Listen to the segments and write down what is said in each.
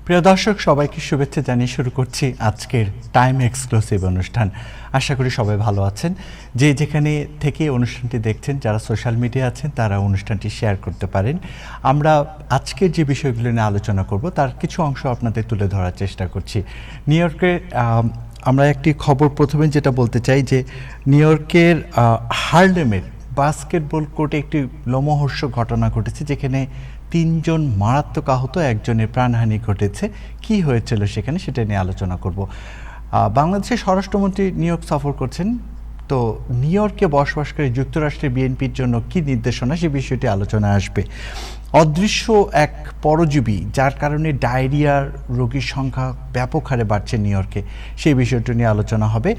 প্রিয় দর্শক, সবাইকে শুভেচ্ছা জানিয়ে শুরু করছি আজকের টাইম এক্সক্লুসিভ অনুষ্ঠান। আশা করি সবাই ভালো আছেন। যে যেখানে থেকে অনুষ্ঠানটি দেখছেন, যারা সোশ্যাল মিডিয়া আছেন তারা অনুষ্ঠানটি শেয়ার করতে পারেন। আমরা আজকের যে বিষয়গুলো নিয়ে আলোচনা করব তার কিছু অংশ আপনাদের তুলে ধরার চেষ্টা করছি। নিউ ইয়র্কের আমরা একটি খবর প্রথমে যেটা বলতে চাই যে নিউ ইয়র্কের হার্লেমের বাস্কেটবল কোর্টে একটি লোমহর্ষক ঘটনা ঘটেছে, যেখানে ৩ জন মারাত্মক আহত, একজনের প্রাণহানি ঘটেছে। কি হয়েছিল সেখানে সেটা নিয়ে আলোচনা করব। বাংলাদেশের স্বরাষ্ট্রমন্ত্রী নিউ ইয়র্ক সফর করছেন, তো নিউ ইয়র্কে বসবাসকারী যুক্তরাষ্ট্রের বিএনপির জন্য কি নির্দেশনা সে বিষয়টি আলোচনায় আসবে। অদৃশ্য এক পরজীবী যার কারণে ডায়রিয়ার রোগীর সংখ্যা ব্যাপক হারে বাড়ছে নিউ ইয়র্কে, সেই বিষয়টি নিয়ে আলোচনা হবে।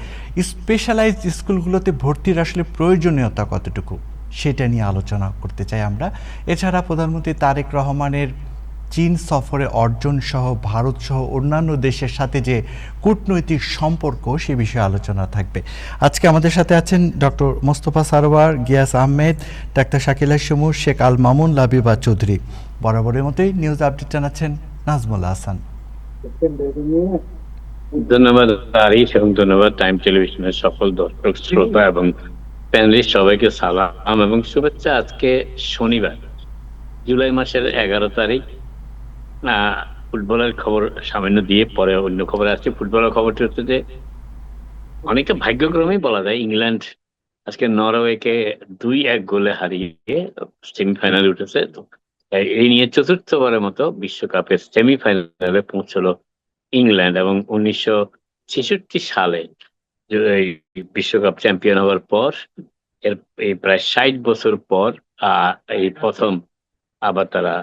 স্পেশালাইজড স্কুলগুলোতে ভর্তির আসলে প্রয়োজনীয়তা কতটুকু সেটা নিয়ে আলোচনা করতে চাই আমরা। এছাড়া প্রধানমন্ত্রী তারেক রহমানের চীন সফরে অর্জন সহ ভারত সহ অন্যান্য দেশের সাথে যে কূটনৈতিক সম্পর্ক সে বিষয়ে আলোচনা থাকবে। আজকে আমাদের সাথে আছেন ডক্টর মোস্তফা সারোয়ার, গিয়াস আহমেদ, ডাক্তার শাকিলা শিমুর, শেখ আল মামুন, লাবিবা চৌধুরী। বরাবরের মতোই নিউজ আপডেট জানাচ্ছেন নাজমুল হাসান। ধন্যবাদ আরিফ, এবং ধন্যবাদ টাইম টেলিভিশনের সকল দর্শক শ্রোতা এবং প্যানেলিস্ট সবাইকে সালাম এবং শুভেচ্ছা। আজকে শনিবার, জুলাই মাসের 11 তারিখ। ফুটবলের খবর সামান্য দিয়ে পরে অন্য খবরে আসছে। ফুটবলের খবরটি হচ্ছে যে অনেকটা ভাগ্যক্রমেই বলা যায়, ইংল্যান্ড আজকে নরওয়েকে 2-1 গোলে হারিয়ে সেমিফাইনালে উঠেছে। তো এই নিয়ে চতুর্থবারের মতো বিশ্বকাপের সেমিফাইনালে পৌঁছলো ইংল্যান্ড, এবং 1966 সালে এই বিশ্বকাপ চ্যাম্পিয়ন হওয়ার পর এই প্রায় 60 বছর পর এই প্রথম আবার তারা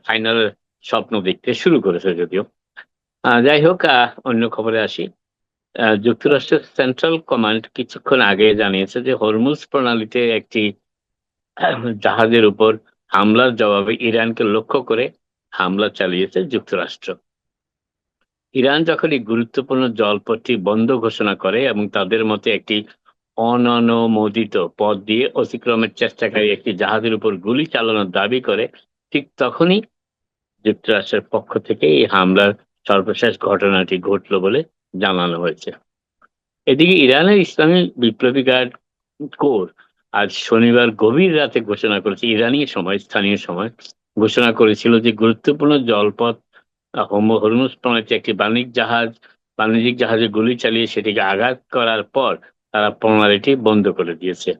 ফাইনালের স্বপ্ন দেখতে শুরু করেছে। যদিও যাই হোক, অন্য খবরে আসি। যুক্তরাষ্ট্রের সেন্ট্রাল কমান্ড কিছুক্ষণ আগে জানিয়েছে যে হরমুজ প্রণালীতে একটি জাহাজের উপর হামলার জবাবে ইরানকে লক্ষ্য করে হামলা চালিয়েছে যুক্তরাষ্ট্র। ইরান যখন এই গুরুত্বপূর্ণ জলপথটি বন্ধ ঘোষণা করে এবং তাদের মতে একটি অননুমোদিত পথ দিয়ে অতিক্রমের চেষ্টাকারী একটি জাহাজের উপর গুলি চালানোর দাবি করে, ঠিক তখনই যুক্তরাষ্ট্রের পক্ষ থেকে এই হামলার সর্বশেষ ঘটনাটি ঘটল বলে জানানো হয়েছে। এদিকে ইরানের ইসলামী বিপ্লবী গার্ড কোর আজ শনিবার গভীর রাতে ঘোষণা করেছে, ইরানি সময় স্থানীয় সময় ঘোষণা করেছিল যে গুরুত্বপূর্ণ জলপথ হরমুজ প্রণালীতে একটি বাণিজ্যিক জাহাজে গুলি চালিয়ে সেটিকে আঘাত করার পর তারা প্রণালীটি বন্ধ করে দিয়েছে।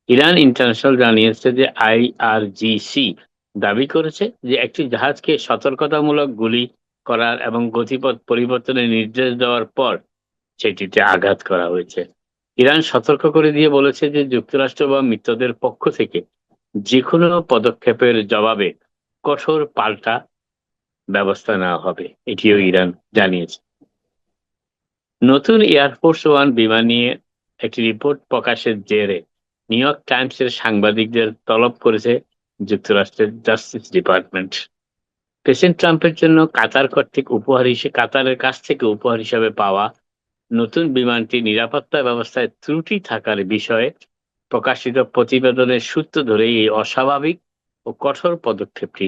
ইরান ইন্টারন্যাশনাল জানিয়েছে যে আইআরজিসি দাবি করেছে যে একটি জাহাজকে সতর্কতামূলক গুলি করার এবং গতিপথ পরিবর্তনের নির্দেশ দেওয়ার পর সেটিতে আঘাত করা হয়েছে। ইরান সতর্ক করে দিয়ে বলেছে যে যুক্তরাষ্ট্র বা মিত্রদের পক্ষ থেকে যে কোনো পদক্ষেপের জবাবে কঠোর পাল্টা ব্যবস্থা নেওয়া হবে, এটিও ইরান জানিয়েছে। নতুন এয়ারফোর্স ওয়ান বিমান নিয়ে একটি রিপোর্ট প্রকাশের জেরে নিউ ইয়র্ক টাইমসের সাংবাদিকদের তলব করেছে যুক্তরাষ্ট্রের জাস্টিস ডিপার্টমেন্ট। প্রেসিডেন্ট ট্রাম্পের জন্য কাতারের কাছ থেকে উপহার হিসেবে পাওয়া নতুন বিমানটি নিরাপত্তা ব্যবস্থায় ত্রুটি থাকার বিষয়ে প্রকাশিত প্রতিবেদনের সূত্র ধরে এই অস্বাভাবিক ও কঠোর পদক্ষেপটি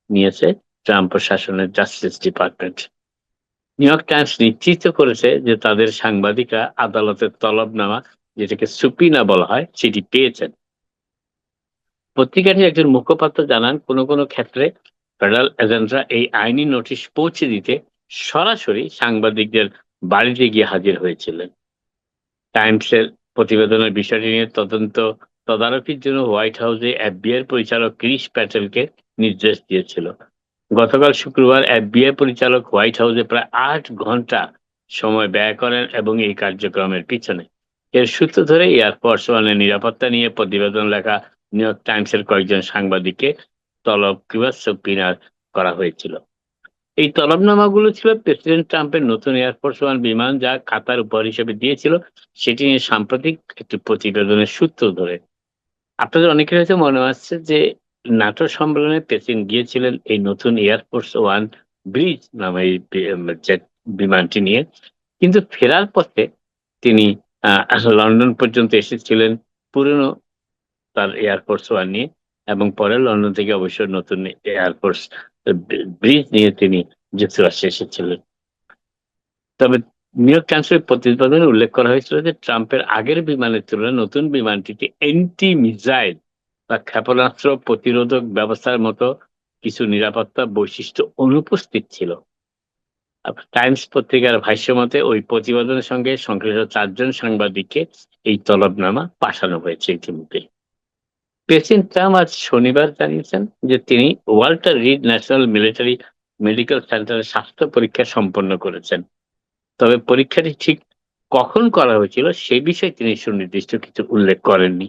নিয়েছে ট্রাম্প প্রশাসনের justice department. New York Times নিশ্চিত করেছে যে তাদের সাংবাদিকরা আদালতের তলবনামা, যেটাকে সুপিনা বলা হয়, সেটি পেয়েছেন। পত্রিকাটির একজন মুখপাত্র জানান, কোনো ক্ষেত্রে ফেডারেল এজেন্টরা এই আইনি নোটিশ পৌঁছে দিতে সরাসরি সাংবাদিকদের বাড়িতে গিয়ে হাজির হয়েছিলেন। টাইমসের প্রতিবেদনের বিষয়টি নিয়ে তদারকির জন্য হোয়াইট হাউসে এফবিআই পরিচালক ক্রিস প্যাটেলকে নির্দেশ দিয়েছিল। গতকাল শুক্রবার এফবিআই পরিচালক হোয়াইট হাউসে প্রায় 8 ঘন্টা সময় ব্যয় করেন এবং এই কার্যক্রমের পিছনে এর সূত্র ধরে এয়ারফোর্স ওয়ানের নিরাপত্তা নিয়ে প্রতিবেদন লেখা নিউ ইয়র্ক টাইমসের কয়েকজন সাংবাদিককে তলব কিংবা সাবপোনা করা হয়েছিল। এই তলবনামাগুলো ছিল প্রেসিডেন্ট ট্রাম্পের নতুন এয়ারফোর্স ওয়ান বিমান, যা কাতার উপহার হিসেবে দিয়েছিল, সেটি নিয়ে সাম্প্রতিক একটি প্রতিবেদনের সূত্র ধরে। আপনাদের অনেকের হয়তো মনে আসছে যে নাটো সম্মেলনে প্রেসিডেন্ট গিয়েছিলেন এই নতুন এয়ারফোর্স ওয়ান ব্রিজ নামে এই জেট বিমানটি নিয়ে, কিন্তু ফেরার পথে তিনি লন্ডন পর্যন্ত এসেছিলেন পুরনো তার এয়ারফোর্স ওয়ান নিয়ে, এবং পরে লন্ডন থেকে অবশ্য নতুন এয়ারফোর্স ব্রিজ নিয়ে তিনি যুক্তরাষ্ট্রে এসেছিলেন। তবে নিউ ইয়র্ক টাইমসের প্রতিবেদনে উল্লেখ করা হয়েছিল যে ট্রাম্পের আগের বিমানের তুলনায় নতুন বিমানটিতে অ্যান্টি মিসাইল বা ক্ষেপণাস্ত্র প্রতিরোধক ব্যবস্থার মতো কিছু নিরাপত্তা বৈশিষ্ট্য অনুপস্থিত ছিল। টাইমস পত্রিকার ভাষ্যমতে ওই প্রতিবেদনের সঙ্গে সংশ্লিষ্ট 4 জন সাংবাদিককে এই তলবনামা পাঠানো হয়েছে ইতিমধ্যে। প্রেসিডেন্ট ট্রাম্প আজ শনিবার জানিয়েছেন যে তিনি Walter read national military medical সেন্টারে স্বাস্থ্য পরীক্ষা সম্পন্ন করেছেন। তবে পরীক্ষাটি ঠিক কখন করা হয়েছিল সে বিষয়ে তিনি সুনির্দিষ্ট কিছু উল্লেখ করেননি।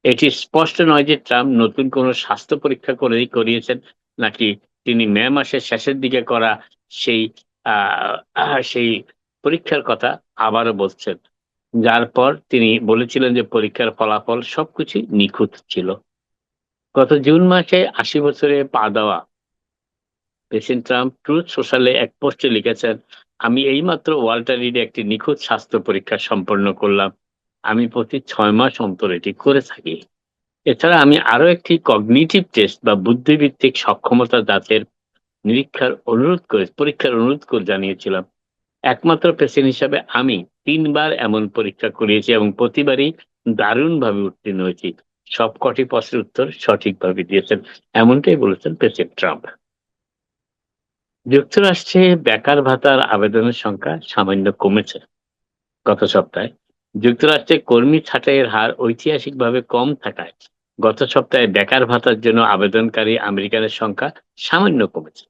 এটি স্পষ্ট নয় যে ট্রাম্প নতুন কোনো স্বাস্থ্য পরীক্ষা করিয়েছেন নাকি তিনি মে মাসের শেষের দিকে করা সেই সেই পরীক্ষার কথা আবারও বলছেন, যার পর তিনি বলেছিলেন যে পরীক্ষার ফলাফল সবকিছুই নিখুঁত ছিল। গত জুন মাসে ৮০ বছরে পা দেওয়া প্রেসিডেন্ট ট্রাম্প ট্রুথ সোশ্যালে এক পোস্টে লিখেছেন, আমি এইমাত্র ওয়াল্টার রিডে একটি নিখুঁত স্বাস্থ্য পরীক্ষা সম্পন্ন করলাম। আমি প্রতি ৬ মাস অন্তর এটি করে থাকি। এছাড়া আমি আরো একটি কগনিটিভ টেস্ট বা বুদ্ধিভিত্তিক সক্ষমতা যাচাইয়ের পরীক্ষার অনুরোধ করে জানিয়েছিলাম। একমাত্র প্রেসিডেন্ট হিসাবে আমি ৩ বার এমন পরীক্ষা করিয়েছি এবং প্রতিবারই দারুণভাবে উত্তীর্ণ হয়েছি। সবকটি প্রশ্নের উত্তর সঠিকভাবে দিয়েছেন। এমনটাই বলেছেন প্রেসিডেন্ট ট্রাম্প। যুক্তরাষ্ট্রে বেকার ভাতার আবেদনের সংখ্যা সামান্য কমেছে। গত সপ্তাহে যুক্তরাষ্ট্রে কর্মী ছাঁটাইয়ের হার ঐতিহাসিকভাবে কম থাকায় গত সপ্তাহে বেকার ভাতার জন্য আবেদনকারী আমেরিকানের সংখ্যা সামান্য কমেছে।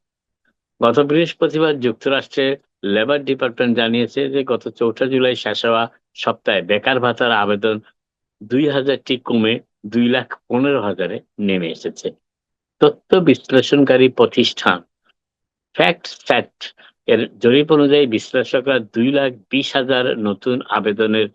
গত বৃহস্পতিবার যুক্তরাষ্ট্রের লেবার ডিপার্টমেন্ট জানিয়েছে যে গত ৪ জুলাই শেষ হওয়া সপ্তাহে বেকার ভাতার আবেদন ২,০০০টি কমে ২,১৫,০০০-এ নেমে এসেছে। তথ্য বিশ্লেষণকারী প্রতিষ্ঠান ফ্যাক্টসেট এর জরিপ অনুযায়ী বিশ্লেষকরা ২,২০,০০০ নতুন আবেদনের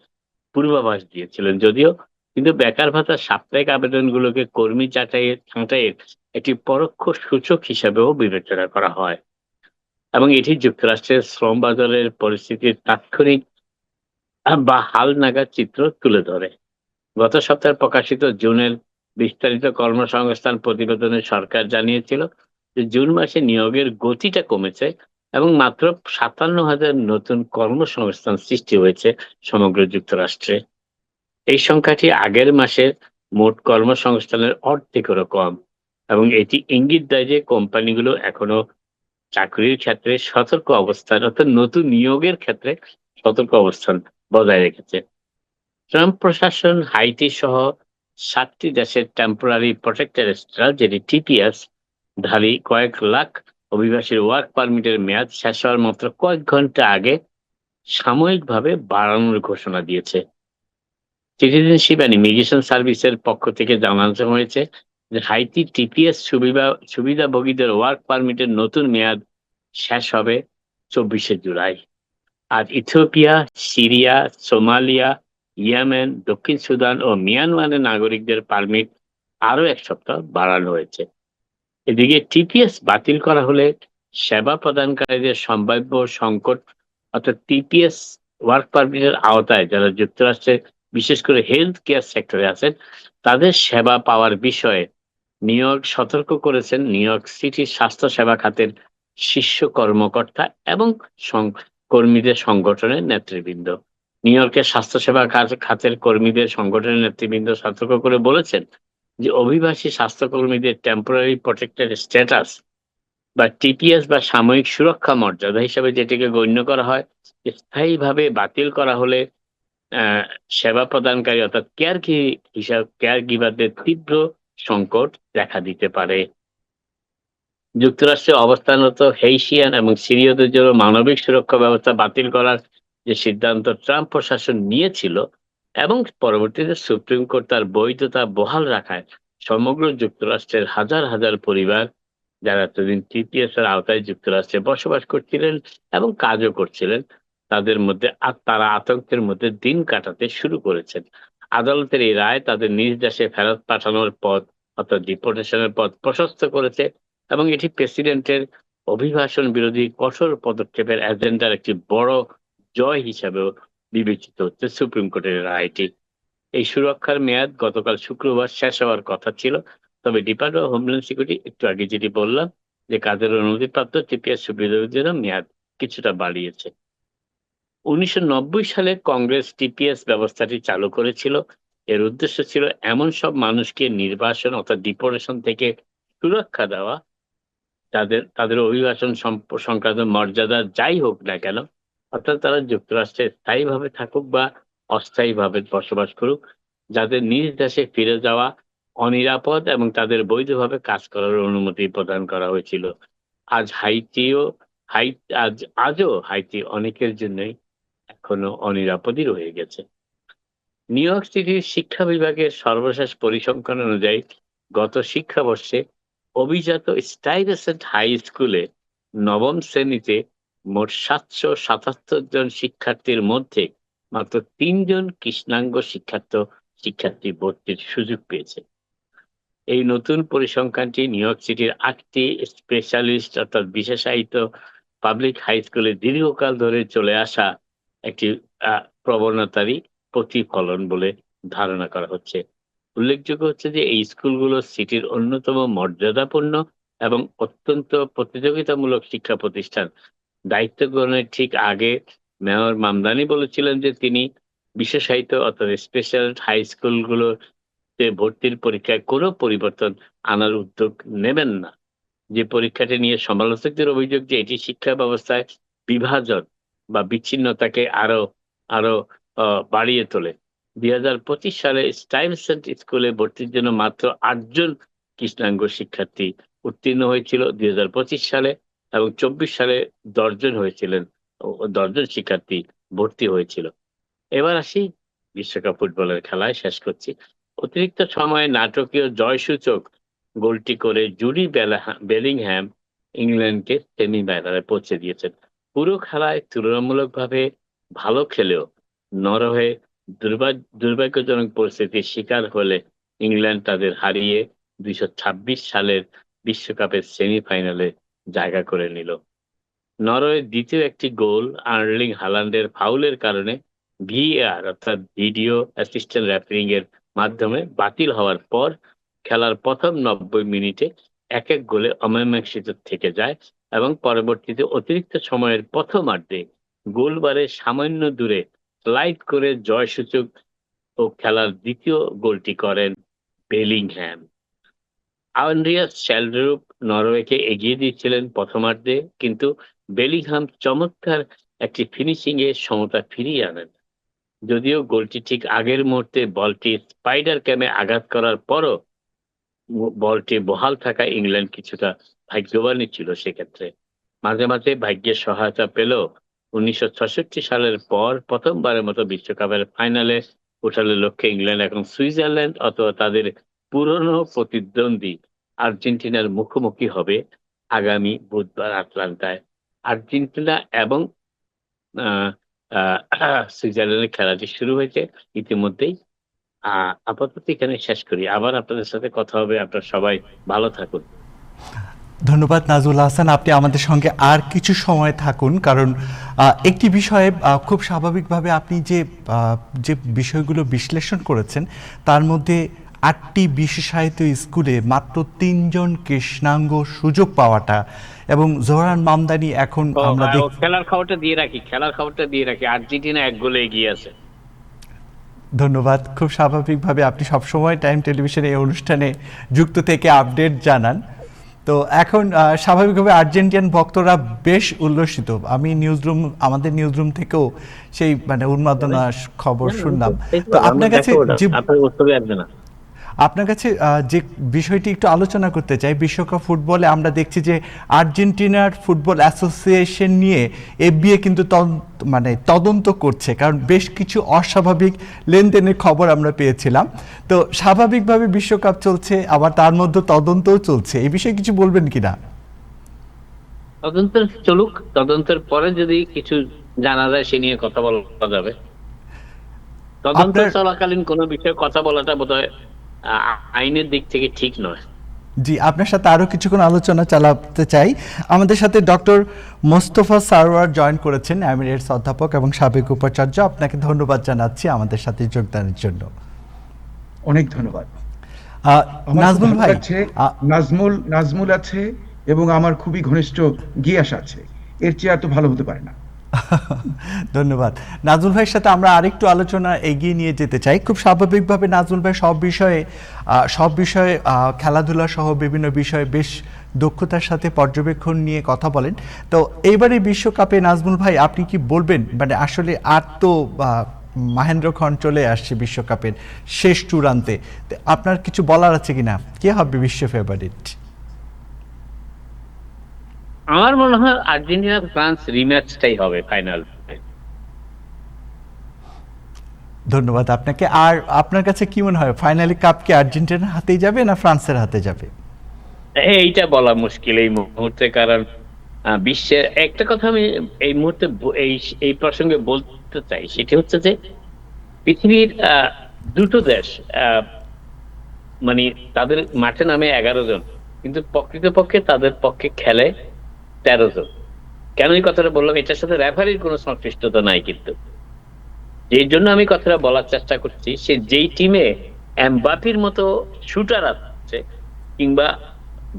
পূর্বাভাস দিয়েছিলেন যদিও, কিন্তু বেকার ভাতার সাপ্তাহিক আবেদনগুলোকে কর্মী ছাঁটাইয়ের একটি পরোক্ষ সূচক হিসাবেও বিবেচনা করা হয় এবং এটি যুক্তরাষ্ট্রের শ্রম বাজারের পরিস্থিতির তাৎক্ষণিক বা হালনাগাদ চিত্র তুলে ধরে। গত সপ্তাহে প্রকাশিত জুনের বিস্তারিত কর্মসংস্থান প্রতিবেদনে সরকার জানিয়েছিল যে জুন মাসে নিয়োগের গতিটা কমেছে এবং মাত্র ৫৭,০০০ নতুন কর্মসংস্থান সৃষ্টি হয়েছে সমগ্র যুক্তরাষ্ট্রে। এই সংখ্যাটি আগের মাসের মোট কর্মসংস্থানের অর্ধেকেরও কম এবং এটি ইঙ্গিত দেয় যে কোম্পানিগুলো এখনো চাকরির ক্ষেত্রে সতর্ক অবস্থান অর্থাৎ নতুন নিয়োগের ক্ষেত্রে সতর্ক অবস্থান বজায় রেখেছে। ট্রাম্প প্রশাসন হাইতি সহ ৭টি দেশের টেম্পোরারি প্রটেক্টেড স্ট্যাটাস যেটি টিপিএস ধারী কয়েক লাখ অভিবাসীর ওয়ার্ক পারমিটের মেয়াদ শেষ হওয়ার মাত্র কয়েক ঘন্টা আগে সাময়িকভাবে বাড়ানোর ঘোষণা দিয়েছে। সিটিজেনশিপ অ্যান্ড ইমিগ্রেশন সার্ভিসের পক্ষ থেকে জানানো হয়েছে যে হাইতি টিপিএস সুবিধাভোগীদের ওয়ার্ক পারমিটের নতুন মেয়াদ শেষ হবে ২৪শে জুলাই। আর ইথিওপিয়া, সিরিয়া, সোমালিয়া, ইয়েমেন, দক্ষিণ সুদান ও মিয়ানমারের নাগরিকদের পারমিট আরো ১ সপ্তাহ বাড়ানো হয়েছে। এদিকে টিপিএস বাতিল করা হলে সেবা প্রদানকারীদের সম্ভাব্য সংকট অর্থাৎ টিপিএস ওয়ার্ক পারমিটের আওতায় যারা যুক্তরাষ্ট্রে বিশেষ করে হেলথ কেয়ার সেক্টরে আছেন তাদের সেবা পাওয়ার বিষয়ে সতর্ক করেছেন নিউ ইয়র্ক সিটির স্বাস্থ্য সেবা খাতের শীর্ষ কর্মকর্তা এবং কর্মীদের সংগঠনের নেতৃবৃন্দ। নিউ ইয়র্কের স্বাস্থ্যসেবা খাতের কর্মীদের সংগঠনের নেতৃবৃন্দ সতর্ক করে বলেছেন যে অভিবাসী স্বাস্থ্যকর্মীদের টেম্পোরারি প্রটেক্টেড স্ট্যাটাস বা টিপিএস বা সাময়িক সুরক্ষা মর্যাদা হিসাবে যেটিকে গণ্য করা হয় স্থায়ীভাবে বাতিল করা হলে আহ সেবা প্রদানকারী অর্থাৎ কেয়ার গিভারদের তীব্র সংকট দেখা দিতে পারে। যুক্তরাষ্ট্রে অবস্থানরত হেইশিয়ান এবং সিরীয়দের জন্য মানবিক সুরক্ষা ব্যবস্থা বাতিল করার যে সিদ্ধান্ত ট্রাম্প প্রশাসন নিয়েছিল এবং পরবর্তীতে সুপ্রিম কোর্ট তার বৈধতা বহাল রাখায় সমগ্র যুক্তরাষ্ট্রের হাজার হাজার পরিবার যারা এতদিন টিপিএস এর আওতায় যুক্তরাষ্ট্রে বসবাস করছিলেন এবং কাজও করছিলেন তাদের মধ্যে তারা আতঙ্কের মধ্যে দিন কাটাতে শুরু করেছেন। আদালতের এই রায় তাদের নিজ দেশে ফেরত পাঠানোর পথ অর্থাৎ ডিপোর্টেশনের পথ প্রশস্ত করেছে এবং এটি প্রেসিডেন্টের অভিবাসন বিরোধী কঠোর পদক্ষেপের এজেন্ডার একটি বড় জয় হিসাবেও বিবেচিত হচ্ছে সুপ্রিম কোর্টের রায়টি। এই সুরক্ষার মেয়াদ গতকাল শুক্রবার শেষ হওয়ার কথা ছিল, তবে ডিপার্টমেন্ট অফ হোমল্যান্ড সিকিউরিটি একটু আগে যেটি বললাম যে কাজের অনুমতিপ্রাপ্ত টিপিএস সুবিধাভোগীদের মেয়াদ কিছুটা বাড়িয়েছে। 1990 সালে কংগ্রেস টিপিএস ব্যবস্থাটি চালু করেছিল। এর উদ্দেশ্য ছিল এমন সব মানুষকে নির্বাসন অর্থাৎ ডিপোর্টেশন থেকে সুরক্ষা দেওয়া, তাদের অভিবাসন সংক্রান্ত মর্যাদা যাই হোক না কেন, অর্থাৎ তারা যুক্তরাষ্ট্রে স্থায়ীভাবে থাকুক বা অস্থায়ীভাবে বসবাস করুক, যাদের নিজ দেশে ফিরে যাওয়া অনিরাপদ এবং তাদের বৈধভাবে কাজ করার অনুমতি প্রদান করা হয়েছিল। আজ হাইতিও হাই আজ আজও হাইতি অনেকের জন্যই এখনো অনিরাপদই রয়ে গেছে। নিউ ইয়র্ক সিটির শিক্ষা বিভাগের সর্বশেষ পরিসংখ্যান অনুযায়ী গত শিক্ষাবর্ষে অভিজাত স্টাইভেসেন্ট হাই স্কুলে নবম শ্রেণীতে মোট 777 জন শিক্ষার্থীর মধ্যে মাত্র 3 জন কৃষ্ণাঙ্গ শিক্ষার্থী ভর্তির সুযোগ পেয়েছে। এই নতুন পরিসংখ্যানটি নিউ ইয়র্ক সিটির 8টি স্পেশালিস্ট অর্থাৎ বিশেষায়িত পাবলিক হাই স্কুলে দীর্ঘকাল ধরে চলে আসা একটি প্রবণতারই প্রতিফলন বলে ধারণা করা হচ্ছে। উল্লেখযোগ্য হচ্ছে যে এই স্কুলগুলো সিটির অন্যতম মর্যাদাপূর্ণ এবং অত্যন্ত প্রতিযোগিতামূলক শিক্ষা প্রতিষ্ঠান। দায়িত্ব গ্রহণের ঠিক আগে মেয়র মামদানি বলেছিলেন যে তিনি বিশেষায়িত অর্থাৎ স্পেশাল হাই স্কুলগুলোতে ভর্তির পরীক্ষায় কোনো পরিবর্তন আনার উদ্যোগ নেবেন না। যে পরীক্ষাটি নিয়ে সমালোচকদের অভিযোগ যে এটি শিক্ষা ব্যবস্থায় বিভাজন বা বিচ্ছিন্নতাকে আরো আরো বাড়িয়ে তোলে। 2025 সালে স্টাইভেসেন্ট স্কুলে ভর্তির জন্য মাত্র 8 জন কৃষ্ণাঙ্গ শিক্ষার্থী উত্তীর্ণ হয়েছিল 2025 সালে, এবং 24 সালে 10 জন হয়েছিলেন, 10 জন শিক্ষার্থী ভর্তি হয়েছিল। এবার আসি বিশ্বকাপ ফুটবলের খেলায়, শেষ করছি। অতিরিক্ত সময়ে নাটকীয় জয়সূচক গোলটি করে জুডি বেলিংহ্যাম ইংল্যান্ডকে সেমিফাইনালে পৌঁছে দিয়েছেন। পুরো খেলায় তুলনামূলকভাবে ভালো খেলেও নরওয়ে দুর্ভাগ্যজনক পরিস্থিতির শিকার হলে ইংল্যান্ড তাদের হারিয়ে 226 সালের বিশ্বকাপের সেমিফাইনালে জায়গা করে নিল। নরওয়ের দ্বিতীয় একটি গোল আর্লিং হালান্ডের ফাউলের কারণে ভিএআর অর্থাৎ ভিডিও অ্যাসিস্ট্যান্ট রেফারিং এর মাধ্যমে বাতিল হওয়ার পর খেলার প্রথম 90 মিনিটে 1-1 গোলে অমীমাংসিত থেকে যায় এবং পরবর্তীতে অতিরিক্ত সময়ের প্রথমার্ধে গোলবারের সামান্য দূরে স্লাইড করে জয়সূচক ও খেলার দ্বিতীয় গোলটি করেন বেলিংহ্যাম। আন্দ্রিয়াস শ্যালরুপ নরওয়েকে এগিয়ে দিয়েছিলেন প্রথমার্ধে, কিন্তু বেলিংহাম চমৎকার একটি ফিনিশিং এ সমতা ফিরিয়ে আনেন। যদিও গোলটি ঠিক আগের মুহূর্তে বলটি স্পাইডার ক্যামে আঘাত করার পরও বলটি বহাল থাকা ইংল্যান্ড কিছুটা ভাগ্যবানই ছিল সেক্ষেত্রে। মাঝে মাঝে ভাগ্যের সহায়তা পেলেও 1966 সালের পর প্রথমবারের মতো বিশ্বকাপের ফাইনালে ওঠার লক্ষ্যে ইংল্যান্ড এখন সুইজারল্যান্ড অথবা তাদের পুরনো প্রতিদ্বন্দ্বী আর্জেন্টিনার মুখোমুখি হবে আগামী বুধবার আটলান্টায়। আর্জেন্টিনা এবং সুইজারল্যান্ডের খেলাটি শুরু হয়েছে ইতিমধ্যেই। আপাতত এখানে শেষ করি, আবার আপনাদের সাথে কথা হবে। আপনারা সবাই ভালো থাকুন। ধন্যবাদ নাজমুল হাসান, আপনি আমাদের সঙ্গে আর কিছু সময় থাকুন, কারণ একটি বিষয়ে খুব স্বাভাবিকভাবে আপনি যে বিষয়গুলো বিশ্লেষণ করেছেন তার মধ্যে 8টি বিশেষায়িত স্কুলে মাত্র 3 জন কৃষ্ণাঙ্গ সুযোগ পাওয়াটা এবং জোহরান মামদানি এখন আমরা খেলার খবরটা দিয়ে রাখি আর্জেন্টিনা 1 গোলে এগিয়ে আছে। ধন্যবাদ। খুব স্বাভাবিকভাবে আপনি সবসময় টাইম টেলিভিশনে এই অনুষ্ঠানে যুক্ত থেকে আপডেট জানান। তো এখন স্বাভাবিকভাবে আর্জেন্টিনান ভক্তরা বেশ উল্লসিত। আমি আমাদের নিউজরুম থেকেও সেই উন্মাদনা খবর শুনলাম। তো আপনার কাছে যে বিষয়টি একটু আলোচনা করতে চাই, বিশ্বকাপ ফুটবলে আমরা দেখছি যে আর্জেন্টিনার ফুটবল অ্যাসোসিয়েশন নিয়ে এফবিএ কিন্তু তদন্ত করছে, কারণ বেশ কিছু অস্বাভাবিক লেনদেনের খবর আমরা পেয়েছিলাম। তো স্বাভাবিকভাবে বিশ্বকাপ চলছে, আবার তার মধ্যে তদন্তও চলছে, এই বিষয়ে কিছু বলবেন কিনা? তদন্ত চলুক, তদন্তের পরে যদি কিছু জানা যায় সে নিয়ে কথা বলা যাবে। তদন্ত চলাকালীন কোনো বিষয়ে কথা বলাটা বোধহয় আইনের দিক থেকে ঠিক নয়। জি, আপনার সাথে আরো কিছুক্ষণ আলোচনা চালাতে চাই। আমাদের সাথে ডক্টর মোস্তফা সারওয়ার জয়েন করেছেন, এমিরেটস অধ্যাপক এবং সাবেক উপাচার্য। আপনাকে ধন্যবাদ জানাচ্ছি আমাদের সাথে যোগদানের জন্য। অনেক ধন্যবাদ। নাজমুল ভাই, নাজমুল আছে, এবং আমার খুবই ঘনিষ্ঠ গিয়াস আছে, এর চেয়ে আর তো ভালো হতে পারে না। ধন্যবাদ। নাজমুল ভাইয়ের সাথে আমরা আরেকটু আলোচনা এগিয়ে নিয়ে যেতে চাই। খুব স্বাভাবিকভাবে নাজমুল ভাই সব বিষয়ে খেলাধুলা সহ বিভিন্ন বিষয়ে বেশ দক্ষতার সাথে পর্যবেক্ষণ নিয়ে কথা বলেন। তো এইবারে বিশ্বকাপে নাজমুল ভাই আপনি কি বলবেন, মানে আসলে আর তো মাহেন্দ্রক্ষণ চলে আসছে বিশ্বকাপের শেষ চূড়ান্তে, তো আপনার কিছু বলার আছে কিনা, কে হবে বিশ্ব ফেভারিট? আমার মনে হয় আর্জেন্টিনা ফ্রান্স রিম্যাচটাই হবে ফাইনাল। ধন্যবাদ আপনাকে। আর আপনার কাছে কি মনে হয়, ফাইনালি কাপ কি আর্জেন্টিনার হাতেই যাবে না ফ্রান্সের হাতে যাবে? এইটা বলা মুশকিল এই মুহূর্তে, কারণ বিশ্বের একটা কথা আমি এই মুহূর্তে এই প্রসঙ্গে বলতে চাই, সেটি হচ্ছে যে পৃথিবীর দুটো দেশ, মানে তাদের মাঠে নামে 11 জন, কিন্তু প্রকৃতপক্ষে তাদের পক্ষে খেলে 13 জন। কেন এই কথাটা বললাম? এটার সাথে রেফারির কোনো সংশ্লিষ্টতা নাই, কিন্তু যেই জন্য আমি কথাটা বলার চেষ্টা করছি, সে যেই টিমে এমবাপির মতো শুটার আছে, কিংবা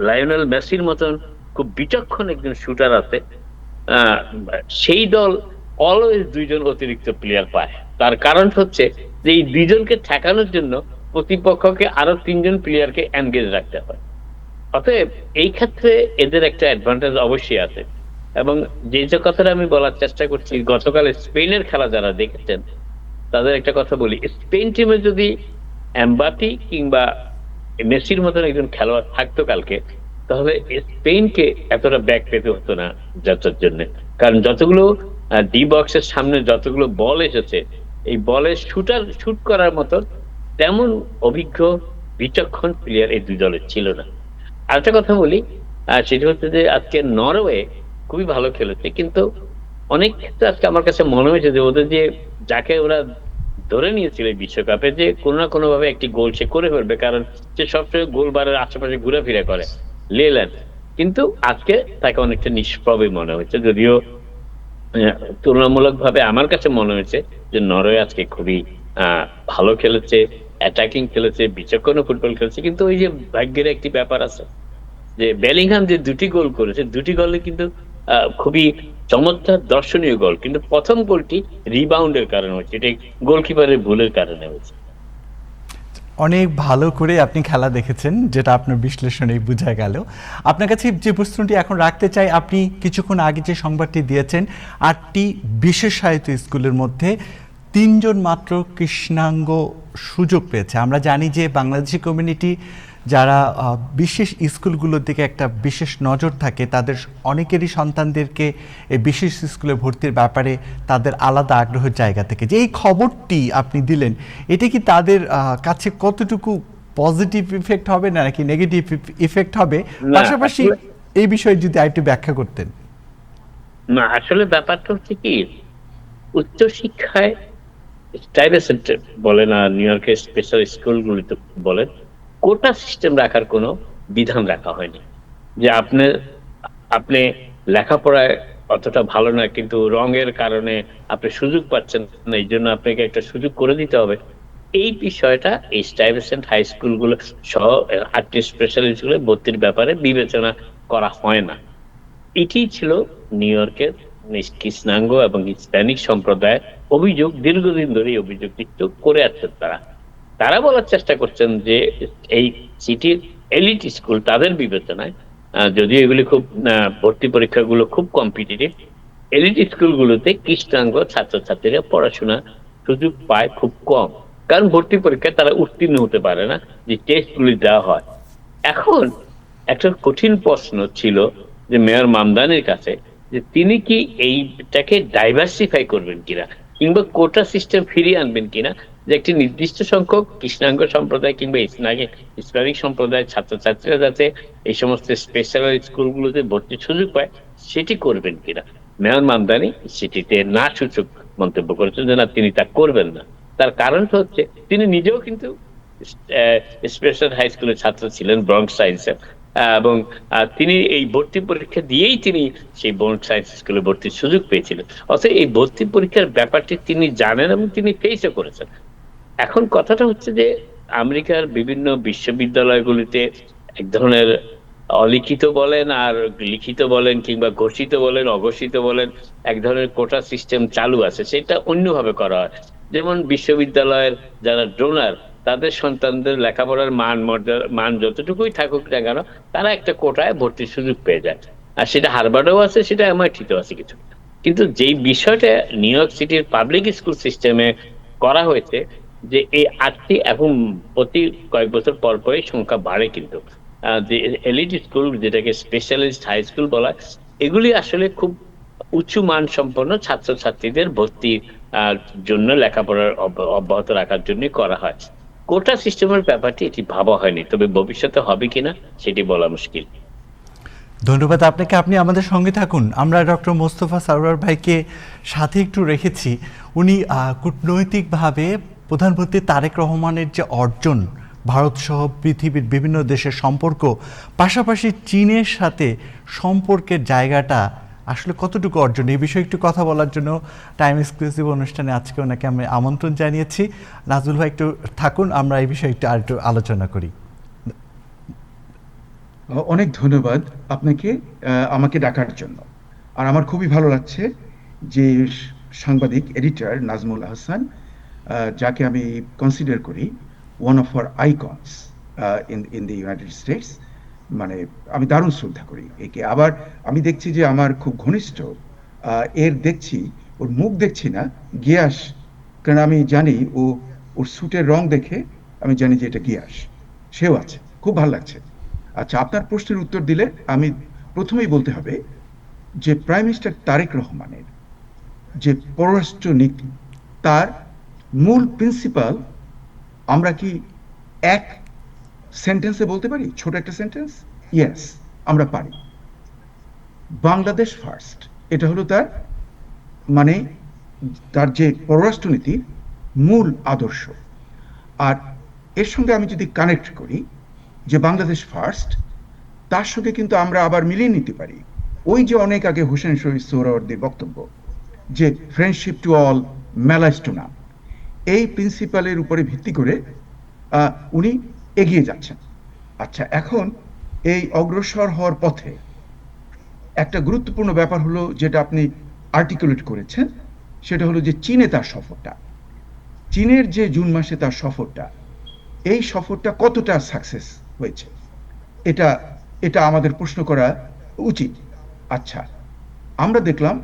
লায়নেল মেসির মতন খুব বিচক্ষণ একজন শুটার আছে, সেই দল অলওয়েজ 2 জন অতিরিক্ত প্লেয়ার পায়। তার কারণ হচ্ছে যে এই 2 জনকে ঠেকানোর জন্য প্রতিপক্ষকে আরো 3 জন প্লেয়ারকে এনগেজ রাখতে হয়। অতএব এই ক্ষেত্রে এদের একটা অ্যাডভান্টেজ অবশ্যই আছে। এবং যে কথাটা আমি বলার চেষ্টা করছি, গতকাল স্পেনের খেলা যারা দেখেছেন তাদের একটা কথা বলি, স্পেন টিমে যদি এমবাপি কিংবা মেসির মতন একজন খেলোয়াড় থাকতো কালকে, তাহলে স্পেনকে এতটা ব্যাক পেতে হতো না জেতার জন্য। কারণ যতগুলো ডি বক্সের সামনে যতগুলো বল এসেছে, এই বলে শুট করার মতো তেমন অভিজ্ঞ বিচক্ষণ প্লেয়ার এই 2 দলের ছিল না। আরেকটা কথা বলি, সেটা হচ্ছে যে আজকে নরওয়ে খুবই ভালো খেলেছে, কিন্তু অনেক ক্ষেত্রে আজকে আমার কাছে মনে হয়েছে যে ওদের যে যাকে ওরা ধরে নিয়েছিল এই বিশ্বকাপে, যে কোনো না কোনো ভাবে একটি গোল সে করে ফেলবে, কারণ সে সবসময় গোল বারের আশেপাশে ঘুরেফিরে করে, লেল্যান্ড। কিন্তু আজকে তাকে অনেকটা নিষ্প্রভই মনে হয়েছে, যদিও তুলনামূলক ভাবে আমার কাছে মনে হয়েছে যে নরওয়ে আজকে খুবই ভালো খেলেছে, অ্যাটাকিং খেলেছে, বিচক্ষণ ফুটবল খেলেছে। কিন্তু ওই যে ভাগ্যের একটি ব্যাপার আছে, যে বেলিংহাম যে 2টি গোল করেছে, 2টি গোলে কিন্তু খুবই চমৎকার দর্শনীয় গোল, কিন্তু প্রথম গোলটি রিবাউন্ডের কারণে হচ্ছে, এটা গোলকিপারের ভুলের কারণে হচ্ছে। অনেক ভালো করে আপনি খেলা দেখেছেন, যেটা আপনার বিশ্লেষণেই বোঝা গেল। আপনার কাছে যে প্রশ্নটি এখন রাখতে চাই, আপনি কিছুক্ষণ আগে যে সংবাদটি দিয়েছেন, 8টি বিশেষায়িত স্কুলের মধ্যে 3 জন মাত্র কৃষ্ণাঙ্গ সুযোগ পেয়েছে। আমরা জানি যে বাংলাদেশি কমিউনিটি যারা বিশেষ স্কুলগুলোর দিকে একটা বিশেষ নজর থাকে, তাদের অনেকেরই সন্তানদেরকে এই বিশেষ স্কুলে ভর্তির ব্যাপারে তাদের আলাদা আগ্রহের জায়গা থেকে যে এই খবরটি আপনি দিলেন, এটা কি তাদের কাছে কতটুকু পজিটিভ ইফেক্ট হবে না নাকি নেগেটিভ ইফেক্ট হবে? পাশাপাশি এই বিষয়ে যদি আরেকটু ব্যাখ্যা করতেন। না, আসলে ব্যাপারটা হচ্ছে কি, উচ্চশিক্ষায় স্টাইপেন্ড বলেন আর নিউ ইয়র্কের স্পেশাল স্কুলগুলিতে বলেন, কোটা সিস্টেম রাখার কোনো বিধান রাখা হয়নি, যে আপনি লেখাপড়ায় অতটা ভালো না কিন্তু রঙের কারণে আপনি সুযোগ পাচ্ছেন না, এই জন্য আপনাকে একটা সুযোগ করে দিতে হবে। এই বিষয়টা এই স্টাইপেন্ড হাই স্কুলগুলো সহ 8টি স্পেশাল স্কুলে ভর্তির ব্যাপারে বিবেচনা করা হয় না। এটি ছিল নিউ ইয়র্কের কৃষ্ণাঙ্গ এবং হিস্প্যানিক সম্প্রদায়ের অভিযোগ। দীর্ঘদিন ধরে এই অভিযোগটি করে আসছেন তারা বলার চেষ্টা করছেন যে এই সিটির এলিট স্কুল তাদের বিবেচনায়, যদিও এগুলি খুব ভর্তি পরীক্ষাগুলো খুব কম্পিটিটিভ, এলিট স্কুলগুলোতে কৃষ্ণাঙ্গ ছাত্রছাত্রীরা পড়াশোনা সুযোগ পায় খুব কম, কারণ ভর্তি পরীক্ষায় তারা উত্তীর্ণ হতে পারে না, যে টেস্টগুলি দেওয়া হয়। এখন একটা কঠিন প্রশ্ন ছিল যে মেয়র মামদানির কাছে, যে তিনি কি এইটাকে ডাইভার্সিফাই করবেন কিনা, কিংবা কোটা সিস্টেম ফিরিয়ে আনবেন কিনা, যে একটি নির্দিষ্ট সংখ্যক কৃষ্ণাঙ্গ সম্প্রদায় কিংবা ইসলামিক সম্প্রদায়ের ছাত্রছাত্রীরা যাতে এই সমস্ত স্পেশাল স্কুলগুলোতে ভর্তির সুযোগ পায়, সেটি করবেন কিনা। মেয়র মামদানি সেটিতে না সূচক মন্তব্য করেছেন যে না, তিনি তা করবেন না। তার কারণ হচ্ছে তিনি নিজেও কিন্তু স্পেশাল হাই স্কুলের ছাত্র ছিলেন, ব্রঙ্ক সায়েন্সের, এবং তিনি এই ভর্তি পরীক্ষা দিয়েই তিনি সেই ব্রঙ্ক সায়েন্স স্কুলে ভর্তির সুযোগ পেয়েছিলেন। অথচ এই ভর্তি পরীক্ষার ব্যাপারটি তিনি জানেন এবং তিনি ফেসও করেছেন। এখন কথাটা হচ্ছে যে আমেরিকার বিভিন্ন বিশ্ববিদ্যালয়গুলিতে এক ধরনের অলিখিত বলেন আর লিখিত বলেন কিংবা ঘোষিত বলেন অঘোষিত বলেন, এক ধরনের কোটা সিস্টেম চালু আছে, সেটা অন্যভাবে করা হয়। যেমন বিশ্ববিদ্যালয়ের যারা ডোনার, তাদের সন্তানদের লেখাপড়ার মান যতটুকুই থাকুক না কেন, তারা একটা কোটায় ভর্তির সুযোগ পেয়ে যায়। আর সেটা হার্ভার্ডেও আছে, সেটা এমআইটিতেও আছে কিছু। কিন্তু যেই বিষয়টা নিউ ইয়র্ক সিটির পাবলিক স্কুল সিস্টেমে করা হয়েছে, যে এই আটটি এখন প্রতি কয়েক বছর পর পরই সংখ্যা বাড়ে, কিন্তু যে এলিট স্কুল, যেটাকে স্পেশালিস্ট হাই স্কুল বলা হয়, এগুলি আসলে খুব উঁচু মান সম্পন্ন ছাত্রছাত্রীদের ভর্তির জন্য লেখাপড়ার অব্যাহত রাখার জন্য করা হয়। কোটা সিস্টেমের ব্যাপারটি এটি ভাবা হয়নি, তবে ভবিষ্যতে হবে কিনা সেটি বলা মুশকিল। ধন্যবাদ আপনাকে, আপনি আমাদের সঙ্গে থাকুন। আমরা ডক্টর মোস্তফা সারোয়ার ভাইকে সাথে একটু রেখেছি। উনি কূটনৈতিকভাবে প্রধানমন্ত্রী তারেক রহমানের যে অর্জন, ভারত সহ পৃথিবীর বিভিন্ন দেশের সম্পর্ক, পাশাপাশি চীনের সাথে সম্পর্কের জায়গাটা আসলে কতটুকু অর্জন, এই বিষয়ে একটু কথা বলার জন্য টাইম এক্সক্লুসিভ অনুষ্ঠানে আজকে ওনাকে আমি আমন্ত্রণ জানিয়েছি। নাজমুল ভাই একটু থাকুন, আমরা এই বিষয়ে একটু আরেকটু আলোচনা করি। অনেক ধন্যবাদ আপনাকে আমাকে ডাকার জন্য। আর আমার খুবই ভালো লাগছে যে সাংবাদিক এডিটর নাজমুল হাসান, যাকে আমি কনসিডার করি one of our icons in the United States, মানে আমি দারুণ শ্রদ্ধা করি একে। আবার আমি দেখছি যে আমার খুব ঘনিষ্ঠ এর দেখছি, ওর মুখ দেখছি না, গিয়াস, কারণ আমি জানি ওর স্যুটের রং দেখে আমি জানি যে এটা গিয়াস, সেও আছে। খুব ভালো লাগছে। আচ্ছা, আপনার প্রশ্নের উত্তর দিলে আমি প্রথমেই বলতে হবে যে প্রাইম মিনিস্টার তারেক রহমানের যে পররাষ্ট্র নীতি, তার মূল প্রিন্সিপাল আমরা কি এক সেন্টেন্সে বলতে পারি? ছোট একটা সেন্টেন্স? ইয়েস, আমরা পারি। বাংলাদেশ ফার্স্ট, এটা হলো তার, মানে তার যে পররাষ্ট্রনীতির মূল আদর্শ। আর এর সঙ্গে আমি যদি কানেক্ট করি যে বাংলাদেশ ফার্স্ট, তার সঙ্গে কিন্তু আমরা আবার মিলিয়ে নিতে পারি ওই যে অনেক আগে হোসেন শহীদ সোহরাওয়ার্দীর বক্তব্য, যে ফ্রেন্ডশিপ টু অল, ম্যালাইজ টু নাম। এই প্রিন্সিপালের উপরে ভিত্তি করে উনি এগিয়ে যাচ্ছেন। আচ্ছা, এখন এই অগ্রসর হওয়ার পথে একটা গুরুত্বপূর্ণ ব্যাপার হলো, যেটা আপনি আর্টিকুলেট করেছেন, সেটা হলো যে চীনে তার সফরটা, চীনের যে জুন মাসে তার সফরটা, এই সফরটা কতটা সাকসেস হয়েছে, এটা এটা আমাদের প্রশ্ন করা উচিত। আচ্ছা, আমরা দেখলাম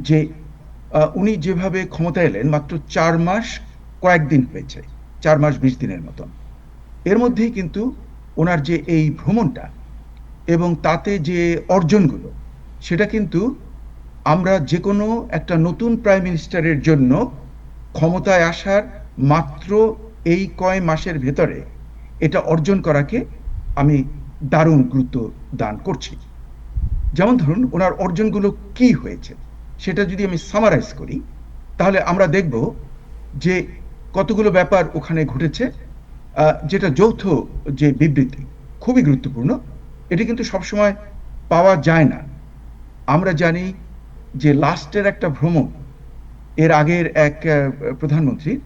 যে উনি যেভাবে ক্ষমতায় এলেন, মাত্র 4 মাস কয়েকদিন হয়েছে, 4 মাস 20 দিনের মতন। এর মধ্যেই কিন্তু ওনার যে এই ভ্রমণটা এবং তাতে যে অর্জনগুলো, সেটা কিন্তু আমরা যে কোনো একটা নতুন প্রাইম মিনিস্টারের জন্য ক্ষমতায় আসার মাত্র এই কয় মাসের ভেতরে এটা অর্জন করাকে আমি দারুণ গুরুত্ব দান করছি। যেমন ধরুন, ওনার অর্জনগুলো কি হয়েছে সেটা যদি আমি সামারাইজ করি, তাহলে আমরা দেখব যে কতগুলো ব্যাপার ওখানে ঘটেছে। যেটা যৌথ যে বিবৃতি, খুবই গুরুত্বপূর্ণ। এটি কিন্তু সবসময় পাওয়া যায় না। আমরা জানি যে লাস্টের একটা ভ্রমণ, এর আগের এক প্রধানমন্ত্রীর,